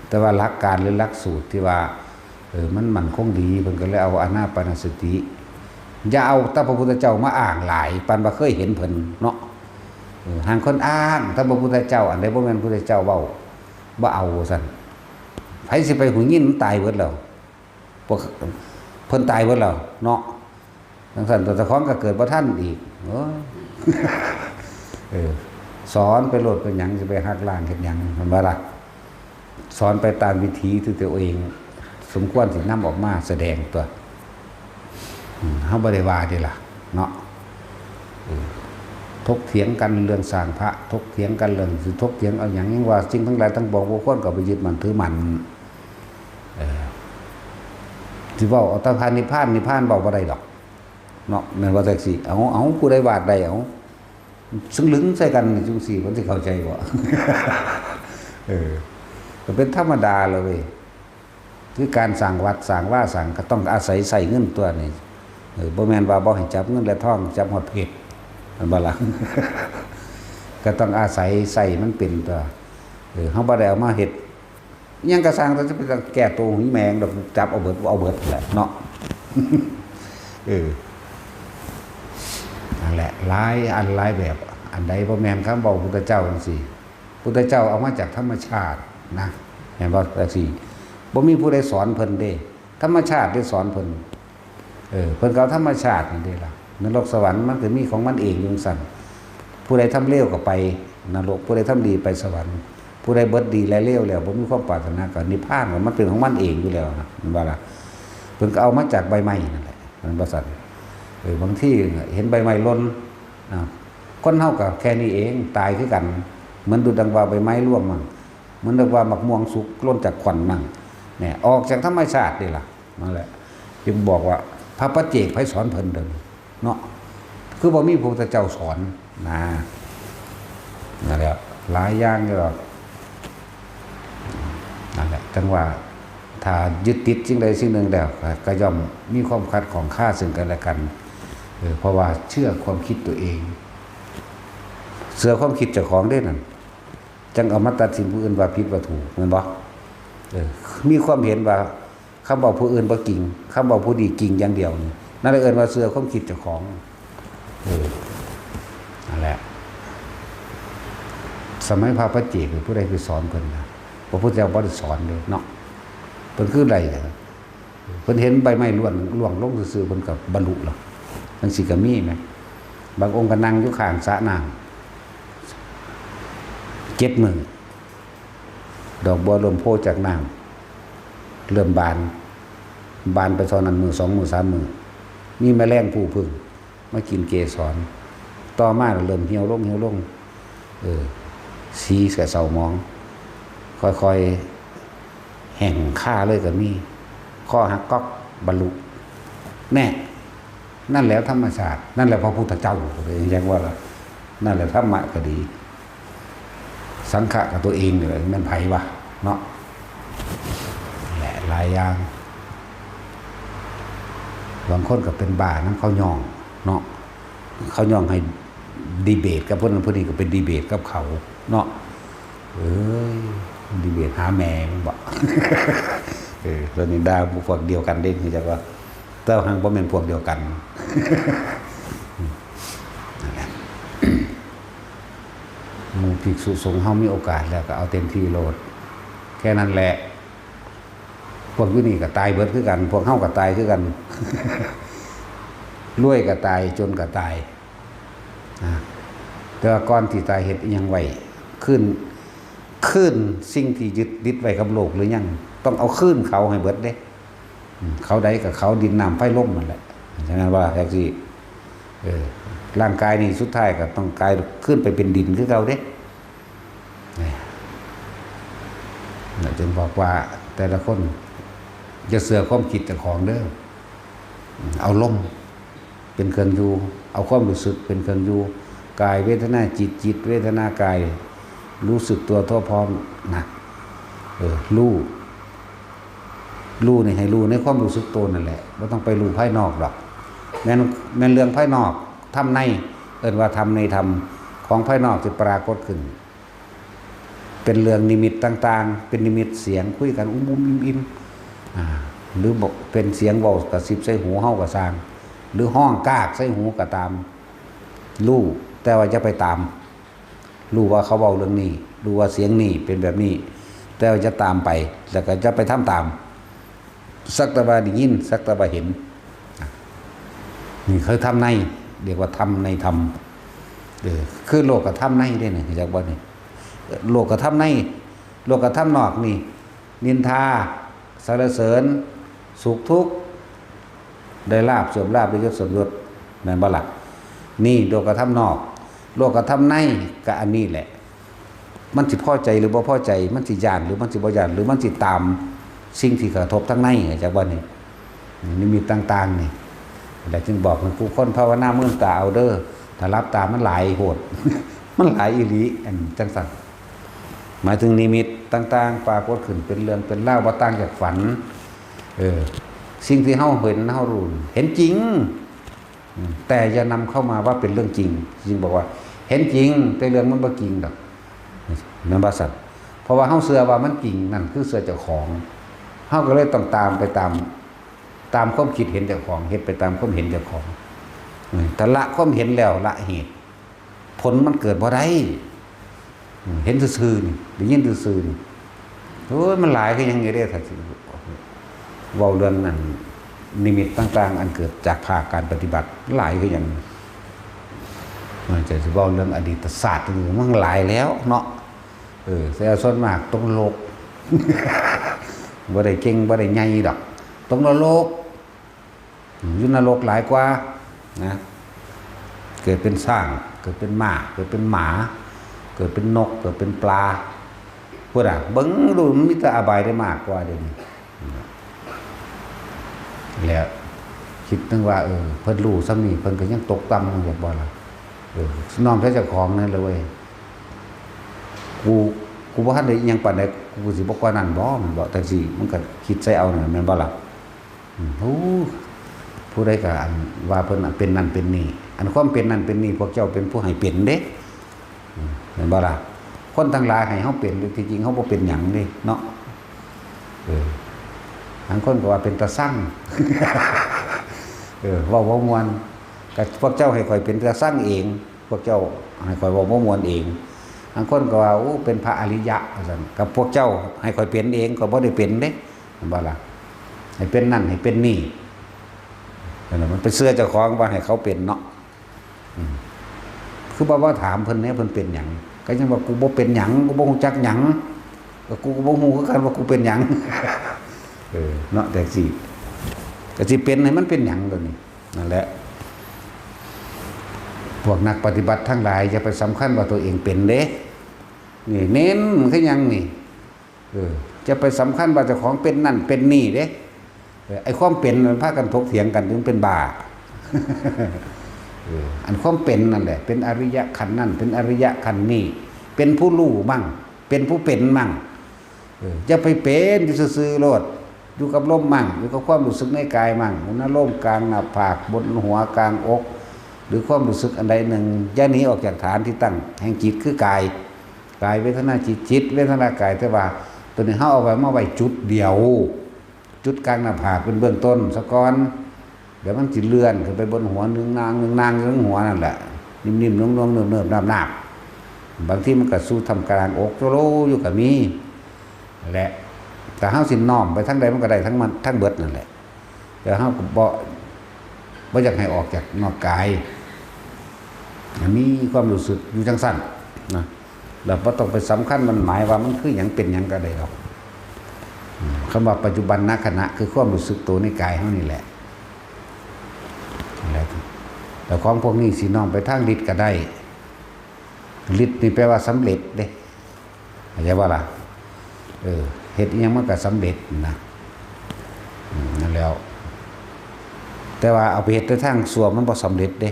แต่ว่าหลักการหรือหลักสูตรที่ว่ามันมั่นคงดีเพิ่นก็เลยเอาอานาปานสติอย่าเอาแต่พระพุทธเจ้ามาอ้างหลายปานบ่เคยเห็นเพิ่นเนาะหางคนอ้างถ้าพระพุทธเจ้าอันใดบ่แม่นพระพุทธเจ้าเว้าบ่เอาซั่นไผสิไปหูยินมันตายเบิดแล้วพวกเพิ่นตายเบิดแล้วเนาะจังซั่นตัวเจ้าของก็เกิดบ่ทันอีกสอนไปโลดเป็นหยังสิไปหักล้างเฮ็ดหยังมันบ่ล่ะสอนไปตามวิถีที่ตัวเองสมควรสินำออกมาแสดงตัวเฮาบ่ได้ว่าดิล่ะเนาะทกเถียงกันเรื่องสร้างพระทกเถียงกันเรื่องสิทกเถียงเอาหยังว่าสิ่งทั้งหลายทั้งปวงบ่ควรก็ไปยึดมั่นถือมั่นสิเว้าเอาแต่พานิพพานเว้าบ่ได้ดอกเนาะแม่นว่าจังซี่เอาผู้ใดวาดได้เอาซึ่งลึงใส่กันจังซี่เพิ่นสิเข้าใจบ่ ก็เป็นธรรมดาเลยเว้ยคือการสั่งวัดสั่งว่าสั่งก็ต้องอาศัยใส่เงินตัวนี้บ่แม่นว่าบ่ให้จับเงินและทองจับหอดเพชรมันบ่ล่ะ ก็ต้องอาศัยใส่มันเป็นตัวเฮาบ่ได้เอามาเฮ็ดอิหยังก็สร้างแต่จะไปแก้ตัวหีแมงดอกจับเอาเบิดแหละเนาะ นั่นแหละหลายอันหลายแบบอันใดบ่แม่นคำเว้าพุทธเจ้าจังซี่พุทธเจ้าเอามาจากธรรมชาตินะแม่นบ่จังซี่บ่มีผู้ใดสอนเพิ่นเด้ธรรมชาติได้สอนเพิ่นเพิ่นก็เอาธรรมชาตินี่เด้ล่ะนรกสวรรค์มันก็มีของมันเองอยู่ซั่นผู้ใดทำเลวก็ไปนรกผู้ใดทำดีไปสวรรค์ผู้ใดเบิดดีและเลวแล้วบ่มีความปรารถนาก็นิพพานมันเป็นของมันเองอยู่แล้วนะมันว่าล่ะเพิ่นก็เอามาจากใบไม้นั่นแหละมันบ่ซั่นบางที่เห็นใบไม้หล่นคนเฮาก็แค่นี้เองตายคือกันเหมือนดูดังว่าใบไม้ร่วงมั่งเหมือนดังว่ามักม่วงสุกหล่นจากขวัญมั่งเนี่ยออกจากธรรมชาตินี่ล่ะนั่นแหละจึงบอกว่าพระปัจเจกไผสอนเพิ่นเด้อเนาะคือบ่มีพระพุทธเจ้าสอนนะนั่นแหละหลายอย่างอยู่ดอกนั่นแหละจังว่าถ้ายึดติดสิ่งใดสิ่งหนึ่งแล้วก็ย่อมมีความขัดของค่าซึ่งกันและกันเพราะว่าเชื่อความคิดตัวเองเสือความคิดเจ้าของได้นั่นจังเอามาตัดสินผู้อื่นว่าผิดว่าถูกแม่นบ่มีความเห็นว่าคำบอกผู้อื่นบ่จริงคำบอกผู้ดีจริงอย่างเดียวนี่นั่นเลยเอิ้นว่าเสือความคิดเจ้าของนั่นแหละสมัยพระปัจเจกผู้ใดไปสอนเพิ่นนะพระพุทธเจ้าบ่ได้สอนเลยเนาะเพิ่นคือใด เพิ่นเห็นใบไม้ร่วงลงซื่อๆเพิ่นก็บรรลุแล้วจังสิก็มีแหมบางองค์ก็นั่งอยู่ข้างสระน้ำ7 มื้อดอกบัวลมโพจากน้ำเริ่มบานไปตอนนั้นมื้อ2 มื้อ 3 มื้อมีแมลงผู้ผึ้งมากินเกสรต่อมาเริ่มเหี่ยวลงสีก็เศร้าหมองค่อยๆแห้งค่าเลยก็มีข้อหักก๊อกบรรลุแน่นั่นแล้วธรรมชาตินั่นแหละพระพุทธเจ้าเลยยังว่านั่นแหละธรรมะก็ดีสังขะกับตัวเองเลยมันไผวะเนาะแหละหลายอย่างบางคนก็เป็นบ้านั่นเขาย่องเนาะเขาย่องให้ดีเบตกับพวกนั้นพวกนี้ก็เป็นดีเบตกับเขาเนาะดีเบตหาแม่มันบอกตอนนี้ด่าพวกเดียวกันเด้งคือจะว่าเต้าหังบ่แม่นพวกเดียวกันนั่นแหละหมู่ภิกษุสงฆ์เฮามีโอกาสแล้วก็เอาเต็มที่โลดแค่นั้นแหละพวกอยู่นี่ก็ตายเบิดคือกันพวกเฮาก็ตายคือกันรวยก็ตายจนก็ตายแต่ว่าก่อนที่ตายเฮ็ดอีหยังไว้ขึ้นสิ่งที่ยึดไว้กับโลกหรือยังต้องเอาขึ้นเขาให้เบิดเด้เขาใดกับเขาดินน้ำไฟลมนั่นแหละฉะนั้นว่าแท็กซี่ร่างกายนี่สุดท้ายก็ต้องกลายขึ้นไปเป็นดินคือเก่าเด้นี่จึงบอกว่าแต่ละคนจะเสือความคิดแต่ของเด้อเอาลมเป็นเครื่องอยู่เอาความรู้สึกเป็นเครื่องอยู่กายเวทนาจิตเวทนากายรู้สึกตัวทั่วพร้อมนะรู้นี่ให้รู้ในความรู้สึกตัวนั่นแหละไม่ต้องไปรู้ภายนอกหรอกแม้นเรื่องภายนอกทำในว่าทำในธรรมของภายนอกจะปรากฏขึ้นเป็นเรื่องนิมิตต่างๆเป็นนิมิตเสียงคุยกันอิ่มหรือบอกเป็นเสียงเบากระซิบใส่หูเฮากระซางหรือห้องกากใส่หูก็ตามรู้แต่ว่าจะไปตามรู้ว่าเขาเบาเรื่องนี้รู้ว่าเสียงนี้เป็นแบบนี้แต่ว่าจะตามไปแล้วก็จะไปทำตามสักแต่ว่าได้ยินสักแต่ว่าเห็นนี่เขาทำในเรียกว่าทำในธรรมคือโลกกับธรรมในได้เนี่ยจากว่านี่โลกกับธรรมในโลกกับธรรมนอกนี่นินทาสรรเสริญสุขทุกข์ได้ลาภเสื่อมลาภได้ยศเสื่อมยศแม่นบ่ล่ะนี่โลกกับธรรมนอกโลกกับธรรมในก็อันนี้แหละมันสิพอใจหรือบ่พอใจมันสิย่านหรือมันสิบ่ย่านหรือมันสิตามสิ่งที่กระทบทั้งในจากว่านี่นิมิตต่างๆนี่แต่จึงบอกให้ผู้คนภาวนาเมื่อตาเอาเด้อถ้ารับตามันหลายโหด มันหลายอีหลีอันจังซั่นหมายถึงนิมิตต่างๆปรากฏขึ้นเป็นเรื่องเป็นเล่าบ่ต่างจากฝันสิ่งที่เฮาเห็นเฮารู้เห็นจริงแต่อย่านำเข้ามาว่าเป็นเรื่องจริงจึงบอกว่าเห็นจริงแต่เรื่องมันบ่จริงดอกนั่นบ่สัตว์เพราะว่าเฮาเชื่อว่ามันจริงนั่นคือเชื่อเจ้าของเฮาก็เลยต้องตามไปตามความคิดเห็นเจ้าของเฮ็ดไปตามความเห็นเจ้าของแต่ละความเห็นแล้วละเหตุผลมันเกิดบ่ได้เห็นซื่อๆนี่ได้ยินซื่อๆนี่โอ้ยมันหลายคือยังไงเด้ถ้าสิเว้าเรื่องนั้นนิมิตต่างๆอันเกิดจากภาคการปฏิบัติหลายคืออย่างมันจะเว้าเรื่องอดีตศาสตร์มันหลายแล้วเนาะแต่ส่วนมากต้องโลกบ่ได้เก่งบ่ได้ใหญ่ดอกต้องนรกอยู่นรกหลายกว่านะเกิดเป็นสร้างเกิดเป็นม้าเกิดเป็นหมาเกิดเป็นนกเกิดเป็นปลาพวกน่ะเบิ่งดูมันมีแต่อบายได้มากกว่าเดี๋ยวนี้แล้วคิดถึงว่าเพิ่นรู้ซ้ำนี่เพิ่นก็ยังตกต่ำอยู่บ่ล่ะน้อมใช้เจ้าของนั่นเลยเว้ยกูบ่ทันได้ยังปานใดกูสิบ่กว่านั้นบ่มันบ่แต่สิมันก็คิดใส่เอานั่นแม่นบ่ล่ะผู้ใดก็อันว่าเพิ่นเป็นนั่นเป็นนี่อันความเป็นนั่นเป็นนี่พวกเจ้าเป็นผู้ให้เป็นเด้แม่นบ่ล่ะคนทั้งหลายให้เฮาเป็นที่จริงเฮาบ่เป็นหยังเด้เนาะบางคนก็ว่าเป็นตาสั่งเว้าบ่ม่วนก็พวกเจ้าให้ข่อยเป็นตาสั่งเองพวกเจ้าให้ข่อยเว้าบ่ม่วนเองบางคนก็ว่าโอ้เป็นพระอริยะว่าซั่นกับพวกเจ้าให้ข่อยเป็นเองก็บ่ได้เป็นเด้เห็นบ่ล่ะ ให้เป็นนั่นให้เป็นนี่นั่นมันไปเสื้อเจ้าของว่าให้เขาเป็นเนาะคือบอกว่าถามเพิ่นเนี่ยเพิ่นเป็นหยังก็ยังว่ากูบ่เป็นหยังกูบ่ฮู้จักหยังก็กูก็บ่ฮู้คือกันว่ากูเป็นหยังเนาะแต่สิก็สิเป็นให้มันเป็นหยังตัวนี้นั่นแหละพวกนักปฏิบัติทั้งหลายจะไปสำคัญว่าตัวเองเป็นเด้นี่เน้นคือหยังนี่จะไปสำคัญว่าเจ้าของเป็นนั่นเป็นนี่เด้ไอ้ความเป็นมันพากันถกเถียงกันถึงเป็นบาปอันความเป็นนั่นแหละเป็นอริยะขันธ์นั่นเป็นอริยะขันธ์นี่เป็นผู้รู้มั่งเป็นผู้เป็นมั่งจะไปเป็นอยู่ซื่อๆโลดอยู่กับลมมั่งอยู่กับความรู้สึกในกายมั่งหน้าลมกลางหน้าผากบนหัวกลางอกหรือความรู้สึกอันใดหนึ่งอย่าหนีออกจากฐานที่ตั้งแห่งจิตคือกายกายเวทนาจิตเวทนากายแต่ว่าตัวนี้เฮาเอาไว้มาไว้จุดเดียวจุดกลางหน้าผากเป็นเบื้องต้นซะก่อนเดี๋ยวมันสิเลื่อนขึ้นไปบนหัวนึงนางอยู่บนหัวนั่นแหละนิ่มๆนุ่มๆเนิบๆนาบๆบางทีมันก็สู้ทำกลางอกโลอยู่กับมีแหละแต่เฮาสิน้อมไปทั้งใดมันก็ได้ทั้งมันทั้งเบิดนั่นแหละแต่เฮาก็บ่อยากให้ออกจากนอกกายมีความรู้สึกอยู่จังสั้นนะแล้วบ่ต้องไปสำคัญมันหมายว่ามันคือหยังเป็นหยังก็ได้หรอกคำว่าปัจจุบันนักขณะคือความรู้สึกตัวในกายเฮานี่แหละแต่ของพวกนี้สิน้อมไปทางฤทธิ์ก็ได้ฤทธิ์นี่แปลว่าสำเร็จเด้เข้าใจว่าล่ะเฮ็ดอีหยังมันก็สำเร็จนะนั่นแล้วแต่ว่าเอาไปเฮ็ดในทางชั่วมันบ่สำเร็จเด้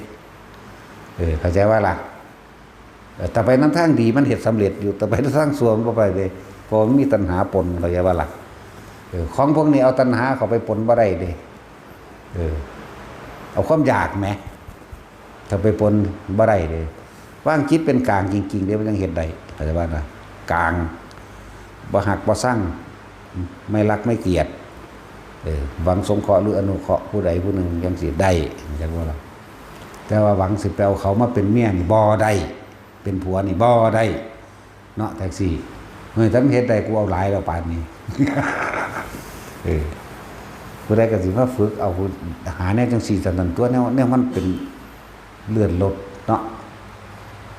เข้าใจว่าล่ะแต่ไปนำทางดีมันเฮ็ดสำเร็จอยู่แต่ไปในทางชั่วมันบ่ไปเด้เพราะมันมีตัณหาปนเข้าใจว่าล่ะของพวกนี้เอาตัณหาเข้าไปปนบ่ได้เด้เอาความอยากแหมถ้าไปปนบ่ได้เด้วางจิตเป็นกลางจริงๆเด้มันยังเฮ็ดได้เข้าใจว่าล่ะกลางบ่หักบ่สั่งไม่รักไม่เกลียดหวังสงเคราะห์หรืออนุเคราะห์ผู้ใดผู้หนึ่งยังสิได้จังว่าล่ะแต่ว่าหวังสิไปเอาเขามาเป็นเมียนี่บ่ได้เป็นผัวนี่บ่ได้เนาะแท็กซี่เฮ้ยถ้ามันเฮ็ดได้กูเอาหลายแล้วป่านนี้ผู้ใดก็สิมาฝึกเอาหาแนวจังซี่ซั่นนั่นตัวแนวมันเป็นเลื่อนรถเนาะ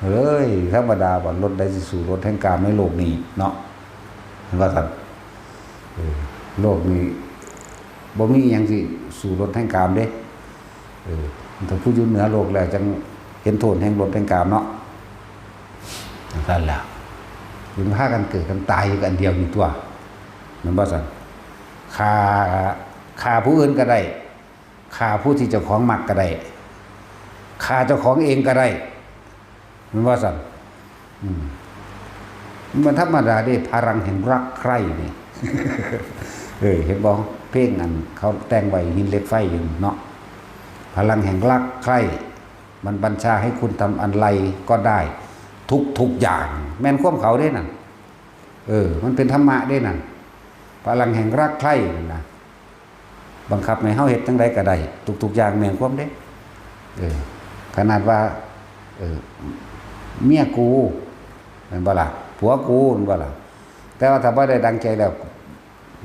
เอ้ยธรรมดาว่ารถได้สิสู่รถแห่งกามในโลกนี้เนาะเห็นว่าซั่นโลกนี้บ่มีหยังสิสู่รถแห่งกามเด้ถ้าผู้อยู่เหนือโลกแล้วจังเห็นโทษแห่งรถแห่งกามเนาะนั่นแหละถึงพากันเกิดกันตายอยู่กันเดียวนี่ตัวมันบ่ซั่นฆ่าผู้อื่นก็ได้ฆ่าผู้ที่เจ้าของมักก็ได้ฆ่าเจ้าของเองก็ได้มันว่าซั่นมันธรรมดาเด้พลังแห่งรักใคร่นี่เห็นบ่เพลงอันเขาแต่งไว้หินเหล็กไฟอยู่เนาะพลังแห่งรักใคร่มันบัญชาให้คุณทำอันไรก็ได้ทุกอย่างแม่นความเขาได้นั่นมันเป็นธรรมะได้นั่นพลังแห่งรักใคร่นะบังคับให้เฮาเฮ็ดจังได๋ก็ได้ทุกอย่างแม่นความเด้ขนาดว่าเมียกูแม่นบ่ล่ะผัวกูแม่นบ่ล่ะแต่ว่าถ้าบ่ได้ดังใจแล้ว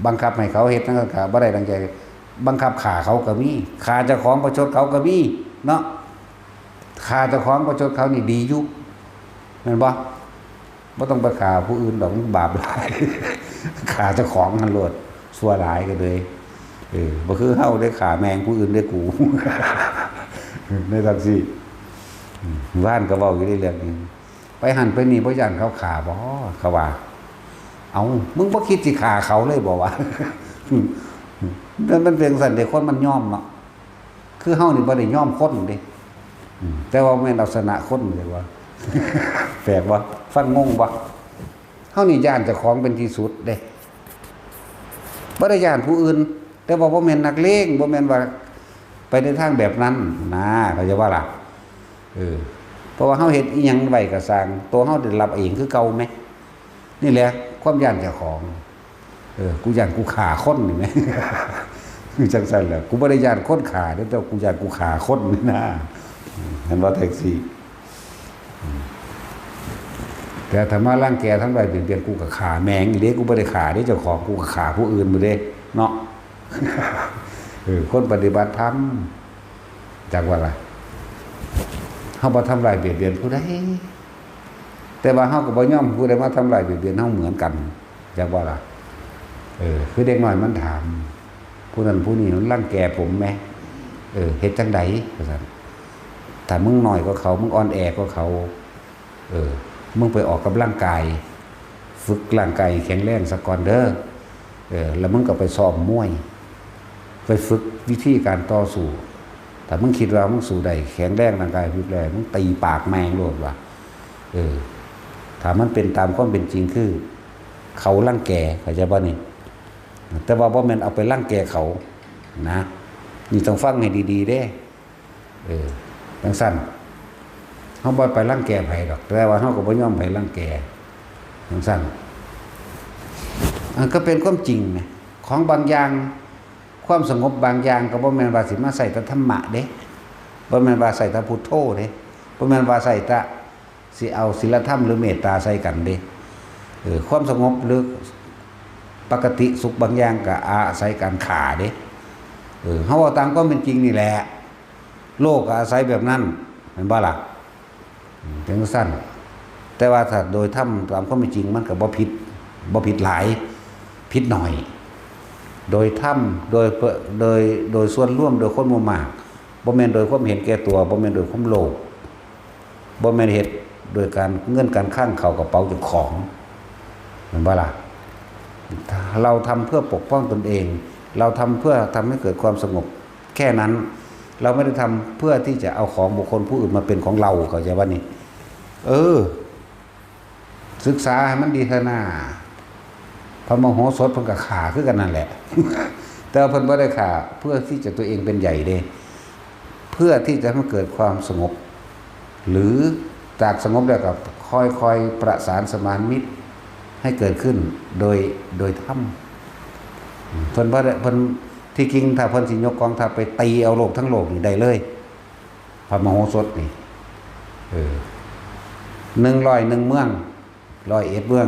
บังคับให้เขาเฮ็ดนั่นก็บ่ได้ดังใจบังคับฆ่าเขาก็มีฆ่าเจ้าของประชดเขาก็มีเนาะฆ่าเจ้าของประชดเขานี่ดีอยู่แม่นบ่ต้องไปฆ่าผู้อื่นดอกบาปหลายฆ่าเจ้าของนั่นโลดชั่วหลายก็เลยบ่คือเฮาได้ฆ่าแมงผู้อื่นได้กูในจังซี่ว่านก็เว้าอยู่ในเรื่องนี้ไปหันไปนี่บ่ย่านเขาฆ่าบ่เขาว่าเอามึงบ่คิดสิฆ่าเขาเลยบ่วะมันเป็นซั่นเด้คนมันยอมเนาะคือเฮานี่บ่ได้ยอมคนเด้แต่ว่าแม่นลักษณะคนเด้ว่าแปลกบ่ฟังงงบ่เฮานี่ย่านเจ้าของเป็นที่สุดเด้บ่ได้ย่านผู้อื่นแต่ว่าบ่แม่นนักเลงบ่แม่นว่าไปในทางแบบนั้นนะเขาจะว่าล่ะเพราะว่าเฮาเฮ็ดอีหยังไว้ก็สร้างตัวเฮาได้รับเองคือเก่าแม่นี่แหละความย่านเจ้าของกูย่านกูฆ่าคนนี่แม่คือจังซั่นแหละกูบ่ได้ย่านคนฆ่าเด้อแต่กูย่านกูฆ่าคนนี่นะเห็นว่าแท็กซี่แต่ถ้ามารังแกทำไรเปลี่ยนกูก็ฆ่าแมงอีเด้กูบ่ได้ฆ่าเด้เจ้าของกูก็ฆ่าผู้อื่นบ่เด้เนาะ คนปฏิบัติธรรมจากว่าอะไรเฮาบ่ทำลายเบียดเบียนผู้ใดแต่ว่าเฮาก็บ่ยอมผู้ใดมาทำลายเบียดเบียนเฮาเหมือนกันจากว่าล่ะคือเด็กน้อยมันถามผู้นั้นผู้นี้มันรังแกผมแหมเฮ็ดจังได๋ว่าซั่นถ้ามึงน้อยกว่าเขามึงอ่อนแอกว่าเขามึงไปออกกำลังกายฝึกร่างกายแข็งแรงซะก่อนเด้อแล้วมึงก็ไปซ้อมมวยไปฝึกวิธีการต่อสู้แต่มึงคิดว่ามึงสู้ได้แข็งแรงร่างกายฝึกแรงมึงตีปากแมงโลดว่ะถ้ามันเป็นตามความเป็นจริงคือเขารังแกเข้าใจบ่นี่แต่ว่าบ่แม่นเอาไปรังแกเขานะนี่ต้องฟังให้ดีๆเด้จังซั่นเฮาบ่ไปรังแกไผดอกแต่ว่าเฮาก็บ่ยอมไผรังแกจังซั่นก็เป็นความจริงนะของบางอย่างความสงบบางอย่างก็บ่แม่นว่าสิมาใส่แต่ธรรมะเด้บ่แม่นว่าใส่แต่พุทโธเด้บ่แม่นว่าใส่แต่สิเอาศีลธรรมหรือเมตตาใส่กันเด้ความสงบหรือปกติสุขบางอย่างก็อาศัยการขาเด้เฮาเอาตามความเป็นจริงนี่แหละโลกก็อาศัยแบบนั้นเห็นบ่ล่ะจังซั่นแต่ว่าถ้าโดยธรรมตามความเป็นจริงมันก็บ่ผิดหลายผิดหน่อยโดยธรรมโดยส่วนร่วมโดยคนหมู่มากบ่แม่นโดยความเห็นแก่ตัวบ่แม่นโดยความโลภบ่แม่นเฮ็ดโดยการเงินการคั่งเข้ากระเป๋าเจ้าของเห็นบ่ล่ะเราทำเพื่อปกป้องตนเองเราทำเพื่อทำให้เกิดความสงบแค่นั้นเราไม่ได้ทำเพื่อที่จะเอาของบุคคลผู้อื่นมาเป็นของเราเข้าใจว่านี่ศึกษาให้มันดีเถอะนะพระมโหสถเพิ่นก็ขาคือกันนั่นแหละ แต่เพิ่นบ่ได้ขาเพื่อที่จะตัวเองเป็นใหญ่เด้เพื่อที่จะให้เกิดความสงบหรือจากสงบแล้วก็ค่อยๆประสานสมานมิตรให้เกิดขึ้นโดยธรรมเพิ่นบ่ได้เพิ่นที่จริงถ้าเพิ่นสิยกกองทัพไปตีเอาโลกทั้งโลกนี่ได้เลยพระมโหสถนี่101เมือง101เมือง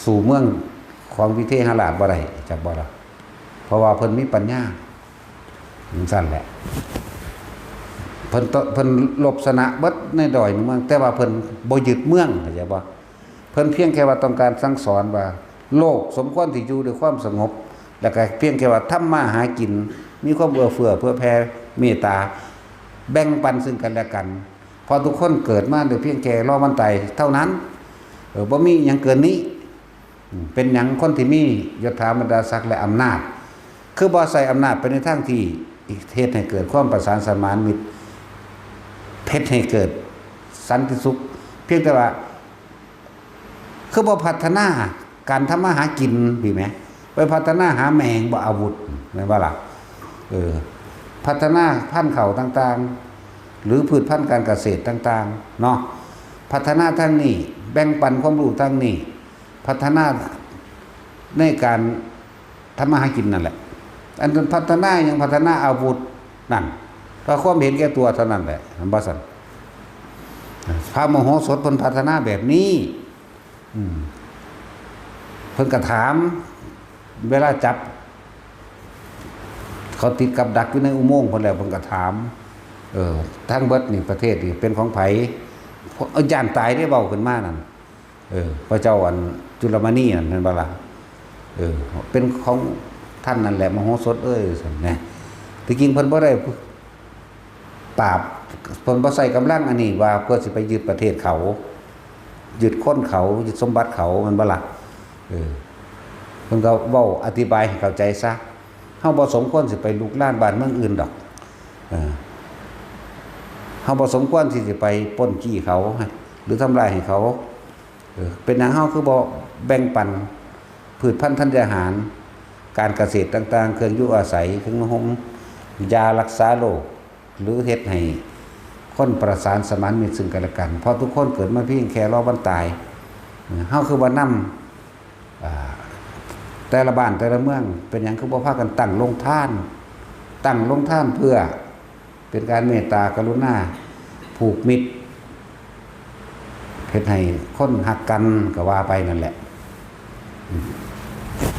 สู่เมืองของวิเทหราชบ่ได้จักบ่ล่ะเพราะว่าเพิ่นมีปัญญาจังซั่นแหละเพิ่นลบชนะเบิดในดอยเมืองแต่ว่าเพิ่นบ่ยึดเมืองเข้าใจบ่เพิ่นเพียงแค่ว่าต้องการสั่งสอนว่าโลกสมควรที่อยู่ด้วยความสงบแล้วก็เพียงแค่ว่าทำมาหากินมีความเอื้อเฟื้อเพื่อแผ่เมตตาแบ่งปันซึ่งกันและกันพอทุกคนเกิดมาโดยเพียงแค่รอวันตายเท่านั้นบ่มีหยังเกินนี้เป็นหยังคนที่มียศถาบรรดาศักดิ์และอำนาจคือบ่ใส่อำนาจไปในทางที่เฮ็ดให้เกิดความประสานสมานมิตรเฮ็ดให้เกิดสันติสุขเพียงแต่ว่าคือบ่พัฒนาการทำมาหากินพี่แหมไปพัฒนาหาแมงบ่อาวุธแม่นบ่ล่ะพัฒนาพันธุ์ข้าวต่างๆหรือพืชพันธุ์การเกษตรต่างๆเนาะพัฒนาทางนี้แบ่งปันความรู้ทางนี้พัฒนาในการทำมาหากินนั่นแหละอันพัฒนายังพัฒนาอาวุธนั่นก็ความเห็นแก่ตัวเท่านั้นแหละบ่ซั่นพระมโหสถเพิ่นพัฒนาแบบนี้เพิ่นก็ถามเวลาจับเขาติดกับดักอยู่ในอุโมงค์เพิ่นแล้วเพิ่นก็ถามทั้งเบิดนี่ประเทศนี่เป็นของไผย่านตายได้เว้าขึ้นมานั่นพระเจ้าอันจุลมณีนั่นแม่นบ่ล่ะเป็นของท่านนั่นแหละมโหสถซั่นนะที่จริงเพิ่นบ่ได้ปราบเพิ่นบ่ใส่กำลังอันนี้ว่าเพื่อสิไปยึดประเทศเขายึดคนเขายึดสมบัติเขาแม่นบ่ล่ะเพิ่นก็เว้าอธิบายให้เข้าใจซะเฮาบ่สมควรสิไปลุกลานบ้านเมืองอื่นดอกเฮาบ่สมควรที่สิไปปล้นจี้เขาหรือทำลายให้เขาเป็นหยังเฮาคือบ่แบ่งปันพืชพันธุ์ธัญญาหารการเกษตรต่างๆเครื่องอยู่อาศัยเครื่องห่มยารักษาโรคหรือเฮ็ดให้คนประสานสมานมิตรซึ่งกันและกันเพราะทุกคนเกิดมาเพียงแค่รอวันตายเฮาคือบ่นำแต่ละบ้านแต่ละเมืองเป็นหยังคือบ่พากันตั้งโรงทานเพื่อเป็นการเมตตากรุณาผูกมิตรเฮ็ดให้คนฮักกันก็ว่าไปนั่นแหละ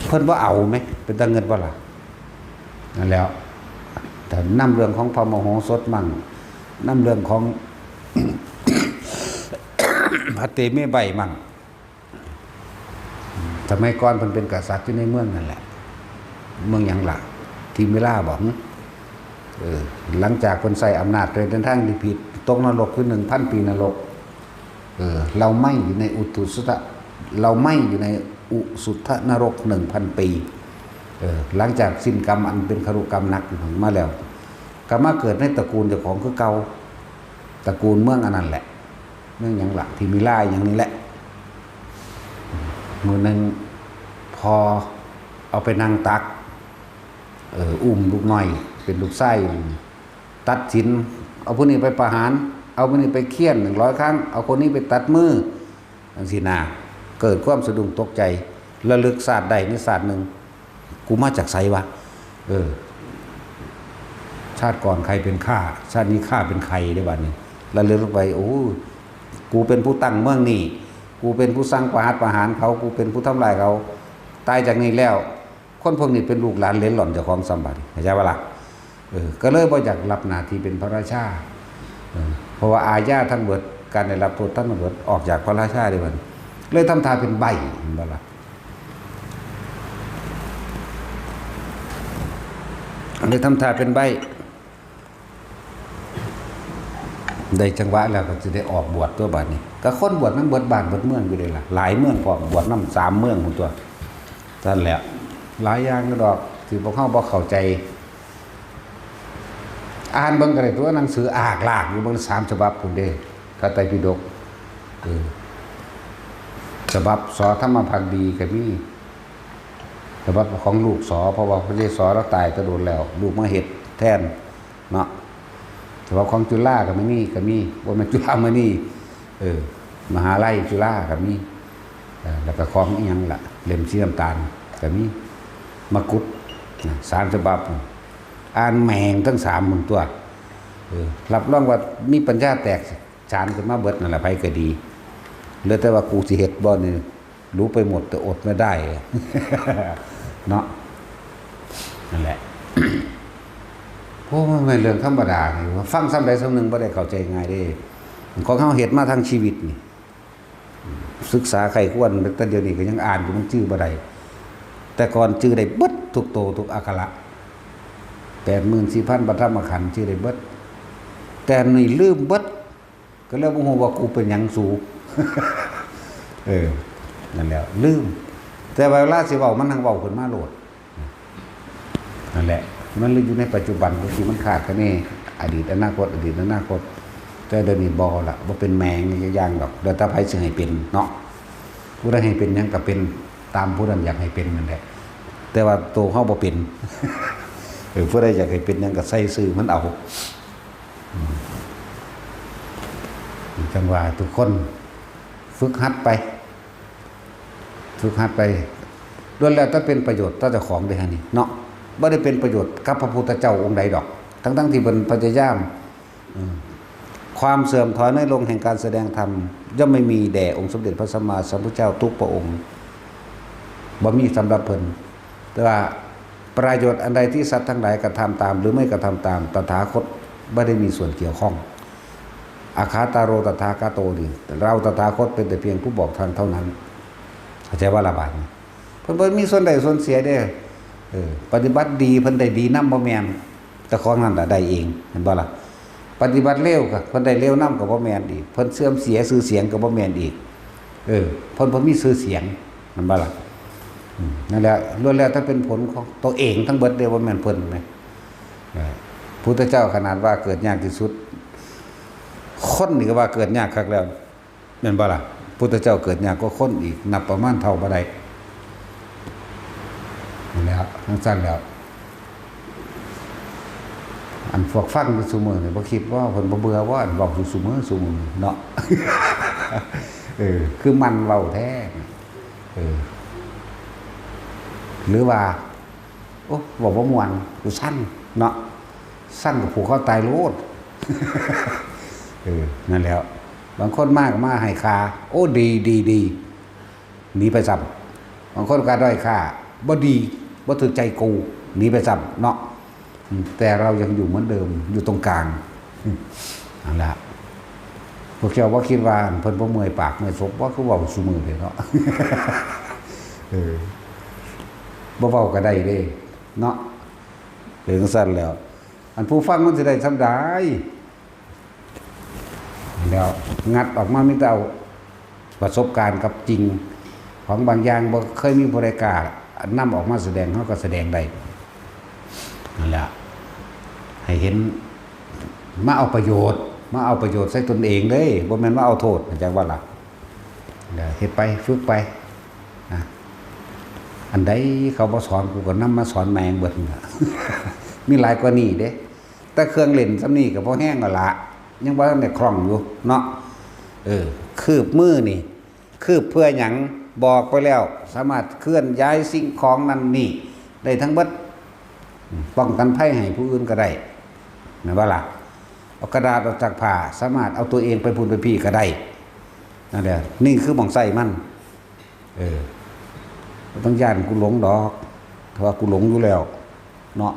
เพิ่นบ่เอาไหมเป็นตาเงินบ่ล่ะ นั่นแล้วแต่นำเรื่องของพระมโหสถมั่งนำเรื่องของ พระเตเมใบมั่งสมัยก่อนเพิ่นเป็นกษัตริย์อยู่ในเมืองนั่นแหละเมืองหยังล่ะทีเวลาบอกหลังจากคนใส่อำนาจเดินทางที่ผิดตกนรกคือ 1,000 ปีนรกเราไม่อยู่ในอุตุสุตะเราไม่อยู่ในอุสุทนรก 1,000 ปีหลังจากสิ้นกรรมอันเป็นครุกรรมหนักมาแล้วก็มาเกิดในตระกูลเจ้าของคือเก่าตระกูลเมืองอันนั้นแหละเมืองหยังล่ะที่มีล่าอย่างนี้แหละมือนึงพอเอาไปนั่งตักอุ้มลูกน้อยเป็นลูกไส้ตัดสินเอาผู้นี้ไปประหารเอาผู้นี้ไปเคี่ยน100 ครั้งเอาคนนี้ไปตัดมือจังซี่นะเกิดความสะดุ้งตกใจระลึกศาสตร์ใดในศาสตร์หนึ่งกูมาจากไสวะชาติก่อนใครเป็นข้าชาตินี้ข้าเป็นใครได้บัดนี้ระลึกลงไปโอ้กูเป็นผู้ตั้งเมืองนี่กูเป็นผู้สร้างประหารเขากูเป็นผู้ทำลายเขาตายจากนี้แล้วคนพวกนี้เป็นลูกหลานเหลนหล่อนเจ้าของสมบัติเข้าใจป่ะล่ะก็เลยบ่อยากรับหน้าที่เป็นพระราชาเพราะว่าอาญาทั้งเบิดการได้รับโทษทั้งเบิดออกจากพระราชาได้บัดเลยทำท่าเป็นใบบ่ล่ะเลยทำท่าเป็นใบได้จังหวะแล้วก็จะได้ออกบวชตัวบัดนี้ก็คนบวชนั้นบวชบ้านบวชเมืองอยู่เลยล่ะหลายเมืองพร้อมบวชนำ3 เมืองของตัวนั่นแหละหลายอย่างก็ดอกที่พวกเขาบ่เข้าใจอ่านเบิ่งก็ได้ตัวหนังสืออากลากอยู่เบิ่ง3 ฉบับพุ่นเด้พระไตรปิฎกฉบับสอธรรมภักดีก็มีฉบับของลูกสอเพราะว่าพระเจ้าสอแล้วตายก็โดนแล้วลูกมาเฮ็ดแทนเนาะฉบับของจุฬาก็มีบ่แม่นจุฬามณีมหาลัยจุฬาก็มีแล้วก็ของอีหยังล่ะเล่มสีน้ำตาลก็มีมกุฏ3 ฉบับอ่านแมงทั้ง3หมดตัวรับรองว่ามีปัญญาแตกฉานขึ้นมาเบิดนั่นแหละไผก็ดีเหลือแต่ว่ากูสิเฮ็ดบ่นี่รู้ไปหมดแต่อดไม่ได้เนาะนั่นแหละเพราะมันเป็นเรื่องธรรมดาไงว่าฟังซ้ำใดซ้ำหนึ่งบ่ได้เข้าใจง่ายเด้ของเฮาเฮ็ดมาทั้งชีวิตนี่ศึกษาใครควรแต่เดี๋ยวนี้ก็ยังอ่านอยู่มันชื่อบ่ได้แต่ก่อนชื่อได้เบิดทุกโตทุกอักขระ 84,000 ปฐมขันธ์ชื่อได้เบิดแต่นี่ลืมเบิดก็เลยบ่ฮู้ว่ากูเป็นหยังสูนั่นแหละลืมแต่เวลาสิเว้ามันทั้งเว้าขึ้นมาโลดนั่นแหละมันอยู่ในปัจจุบันบางทีมันขาดกันนี่อดีตอนาคตแต่เดี๋ยวนี้บ่ล่ะบ่เป็นแมงอย่างดอกเดี๋ยวถ้าไผสิให้เป็นเนาะผู้ใดให้เป็นหยังก็เป็นตามผู้นั้นอยากให้เป็นนั่นแหละแต่ว่าโตเฮาบ่เป็นผู้ใดอยากให้เป็นหยังก็ใส่ซื่อมันเอาจังว่าทุกคนฝึกหัดไปล้วนแล้วถ้าเป็นประโยชน์ต่อเจ้าของได้ฮะนี่เนาะบ่ได้เป็นประโยชน์กับพระพุทธเจ้าองค์ใดดอกทั้งที่เพิ่นพยายามความเสื่อมถอยน้อยลงแห่งการแสดงธรรมย่อมไม่มีแด่องค์สมเด็จพระสัมมาสัมพุทธเจ้าทุกพระองค์บ่มีสำหรับเพิ่นแต่ว่าประโยชน์อันใดที่สัตว์ทั้งหลายกระทำตามหรือไม่กระทำตามตถาคตไม่ได้มีส่วนเกี่ยวข้องอาคาตาโรตถาคโตนี่เราตถาคตเป็นแต่เพียงผู้บอกทางเท่านั้นเข้าใจว่าละบาดเพิ่นบ่มีส่วนใดส่วนเสียเด้ปฏิบัติดีเพิ่นได้ดีนำบ่แม่นแต่ของนั้นได้เองเห็นบ่ล่ะปฏิบัติเลวก็เพิ่นได้เลวนำก็บ่แม่นอีกเพิ่นเสื่อมเสียชื่อเสียงก็บ่แม่นอีกเพิ่นบ่มีชื่อเสียงเห็นบ่ล่ะนั่นแหละล้วนแล้วถ้าเป็นผลของตัวเองทั้งเบิดเด้บ่แม่นเพิ่นแม่พุทธเจ้าขนาดว่าเกิดยากที่สุดคนนี่ก็ว่าเกิดยากคักแล้วแม่นบ่ล่ะพุทธเจ้าเกิดยากกว่าคนอีกนับประมาณเท่าบ่ได้นั่นแหละทั้งสั้นแล้วอันพวกฟังอยู่ซุมื้อนี่บ่คิดว่าเพิ่นบ่เบื่อว่าอันเว้าอยู่ซุมื้อเนาะคือมันเว้าแท้หรือว่าโอ้บอกว่าม่วนกูสั้นเนาะสั้นกับผูกคอตายโลดนั่นแล้วบางคนมากมาให้ค่าโอ้ดีหนีไปซ้ำบางคนก็ด้อยค่าบ่ดีบ่ถูกใจกูหนีไปซ้ำเนาะ แต่เรายังอยู่เหมือนเดิมอยู่ตรงกลางนั่นแหละพวกเจ้าว่าคิดว่าเพิ่นบ่เมื่อยปากเมื่อยศพว่าคือเว้าซุมื้อเลยเนาะบ่เว้าก็ได้เด้เนาะถึงสั้นแล้วอันผู้ฟังมันสิได้ทำได้แล้วงัดออกมามีแต่เอาประสบการณ์กับจริงของบางอย่างบ่เคยมีบริการนำออกมาแสดงเขาก็แสดงได้นั่นแหละให้เห็นมาเอาประโยชน์ใส่ตนเองเด้บ่แม่นว่าเอาโทษจังว่าล่ะเฮ็ดไปฝึกไปอันใดเขาบ่สอนกูก็นำมาสอนแมงเบิดมีหลายกว่านี้เด้แต่เครื่องเล่นซำนี้ก็บ่แห้งแล้วล่ะยังบ่ทันได้คล่องอยู่เนาะคืบมือนี่คืบเพื่อหยังบอกไปแล้วสามารถเคลื่อนย้ายสิ่งของนั่นนี่ได้ทั้งเบิดป้องกันภัยให้ผู้อื่นก็ได้แม่นบ่ล่ะเอากระดาษออกจากผ้าสามารถเอาตัวเองไปพูนไปพี่ก็ได้นั่นแหละนี่คือหม่องใส่มันต้องย่านกูหลงดอกเพราะว่ากูหลงอยู่แล้วเนาะ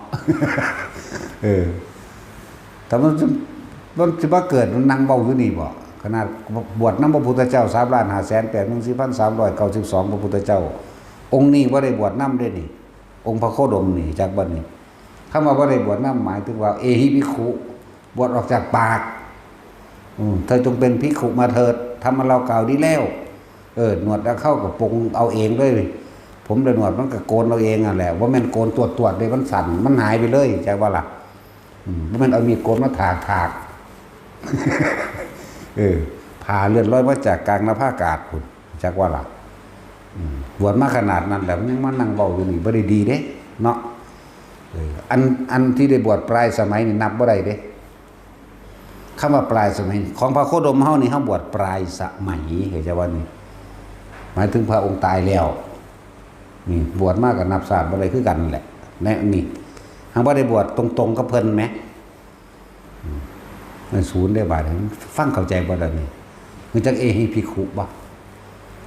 แต่มันสิบ่เกิดมันนั่งเว้าอยู่นี่บ่ขนาดบวชนำพระพุทธเจ้า3,584,392พระพุทธเจ้าองค์นี้บ่ได้บวชนำเด้นี่องค์พระโคดมนี่จากบัดนี้คำว่าบ่ได้บวชนำหมายถึงว่าเอหิภิกขุบวชออกจากปากเธอจงเป็นภิกขุมาเถิดทำมาเรากล่าวดีแล้วหนวดแล้วเข้ากับปงเอาเองเลยผมเลยหนวดมันก็โกนเอาเองอ่ะแหละว่าแม่นโกนตรวจเลยมันสั่นมันหายไปเลยใจว่าล่ะว่าแม่นเอามีดโกนมาถากผ่าเลือดร้อยมาจากกลางหน้าผากาดพุ่นจักว่าล่ะบวชมาขนาดนั้นแล้วยังมานั่งเว้าอยู่นี่บ่ได้ดีเด้เนาะอันที่ได้บวชปลายสมัยนี่นับบ่ได้เด้คำว่าปลายสมัยของพระโคดมเฮานี่เฮาบวชปลายสมัยเข้าใจว่านี่หมายถึงพระองค์ตายแล้วนี่บวชมากกับนับศาสตร์บ่ได้คือกันแหละแน่นี่หากบ่ได้บวชตรงๆกับเพิ่นแหมในศูนย์ได้บาดฟังเข้าใจบ่ได้นี่มันจักเอหิภิกขุบ่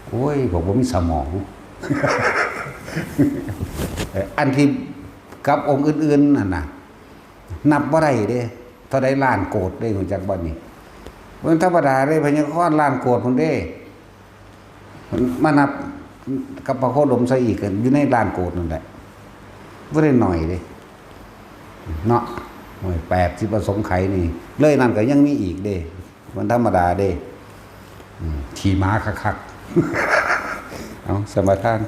โอ้ยผมบ่มีสมองอันที่กับองค์อื่นๆนั่นน่ะนับบ่ได้เด้เท่าใดล้านโกฏได้รู้จักบ่นี่มันธรรมดาเด้พญาคอนล้านโกฏพุ่นเด้มานับกับพระโคดมซะอีกอยู่ในล้านโกฏนั่นแหละบ่ได้น้อยเด้เนาะโอ้ย80ประสงค์ไขนี่เลยนั่นก็ยังมีอีกเด้มันธรรมดาเด้ขี่ม้าคักๆเอาสมาทาน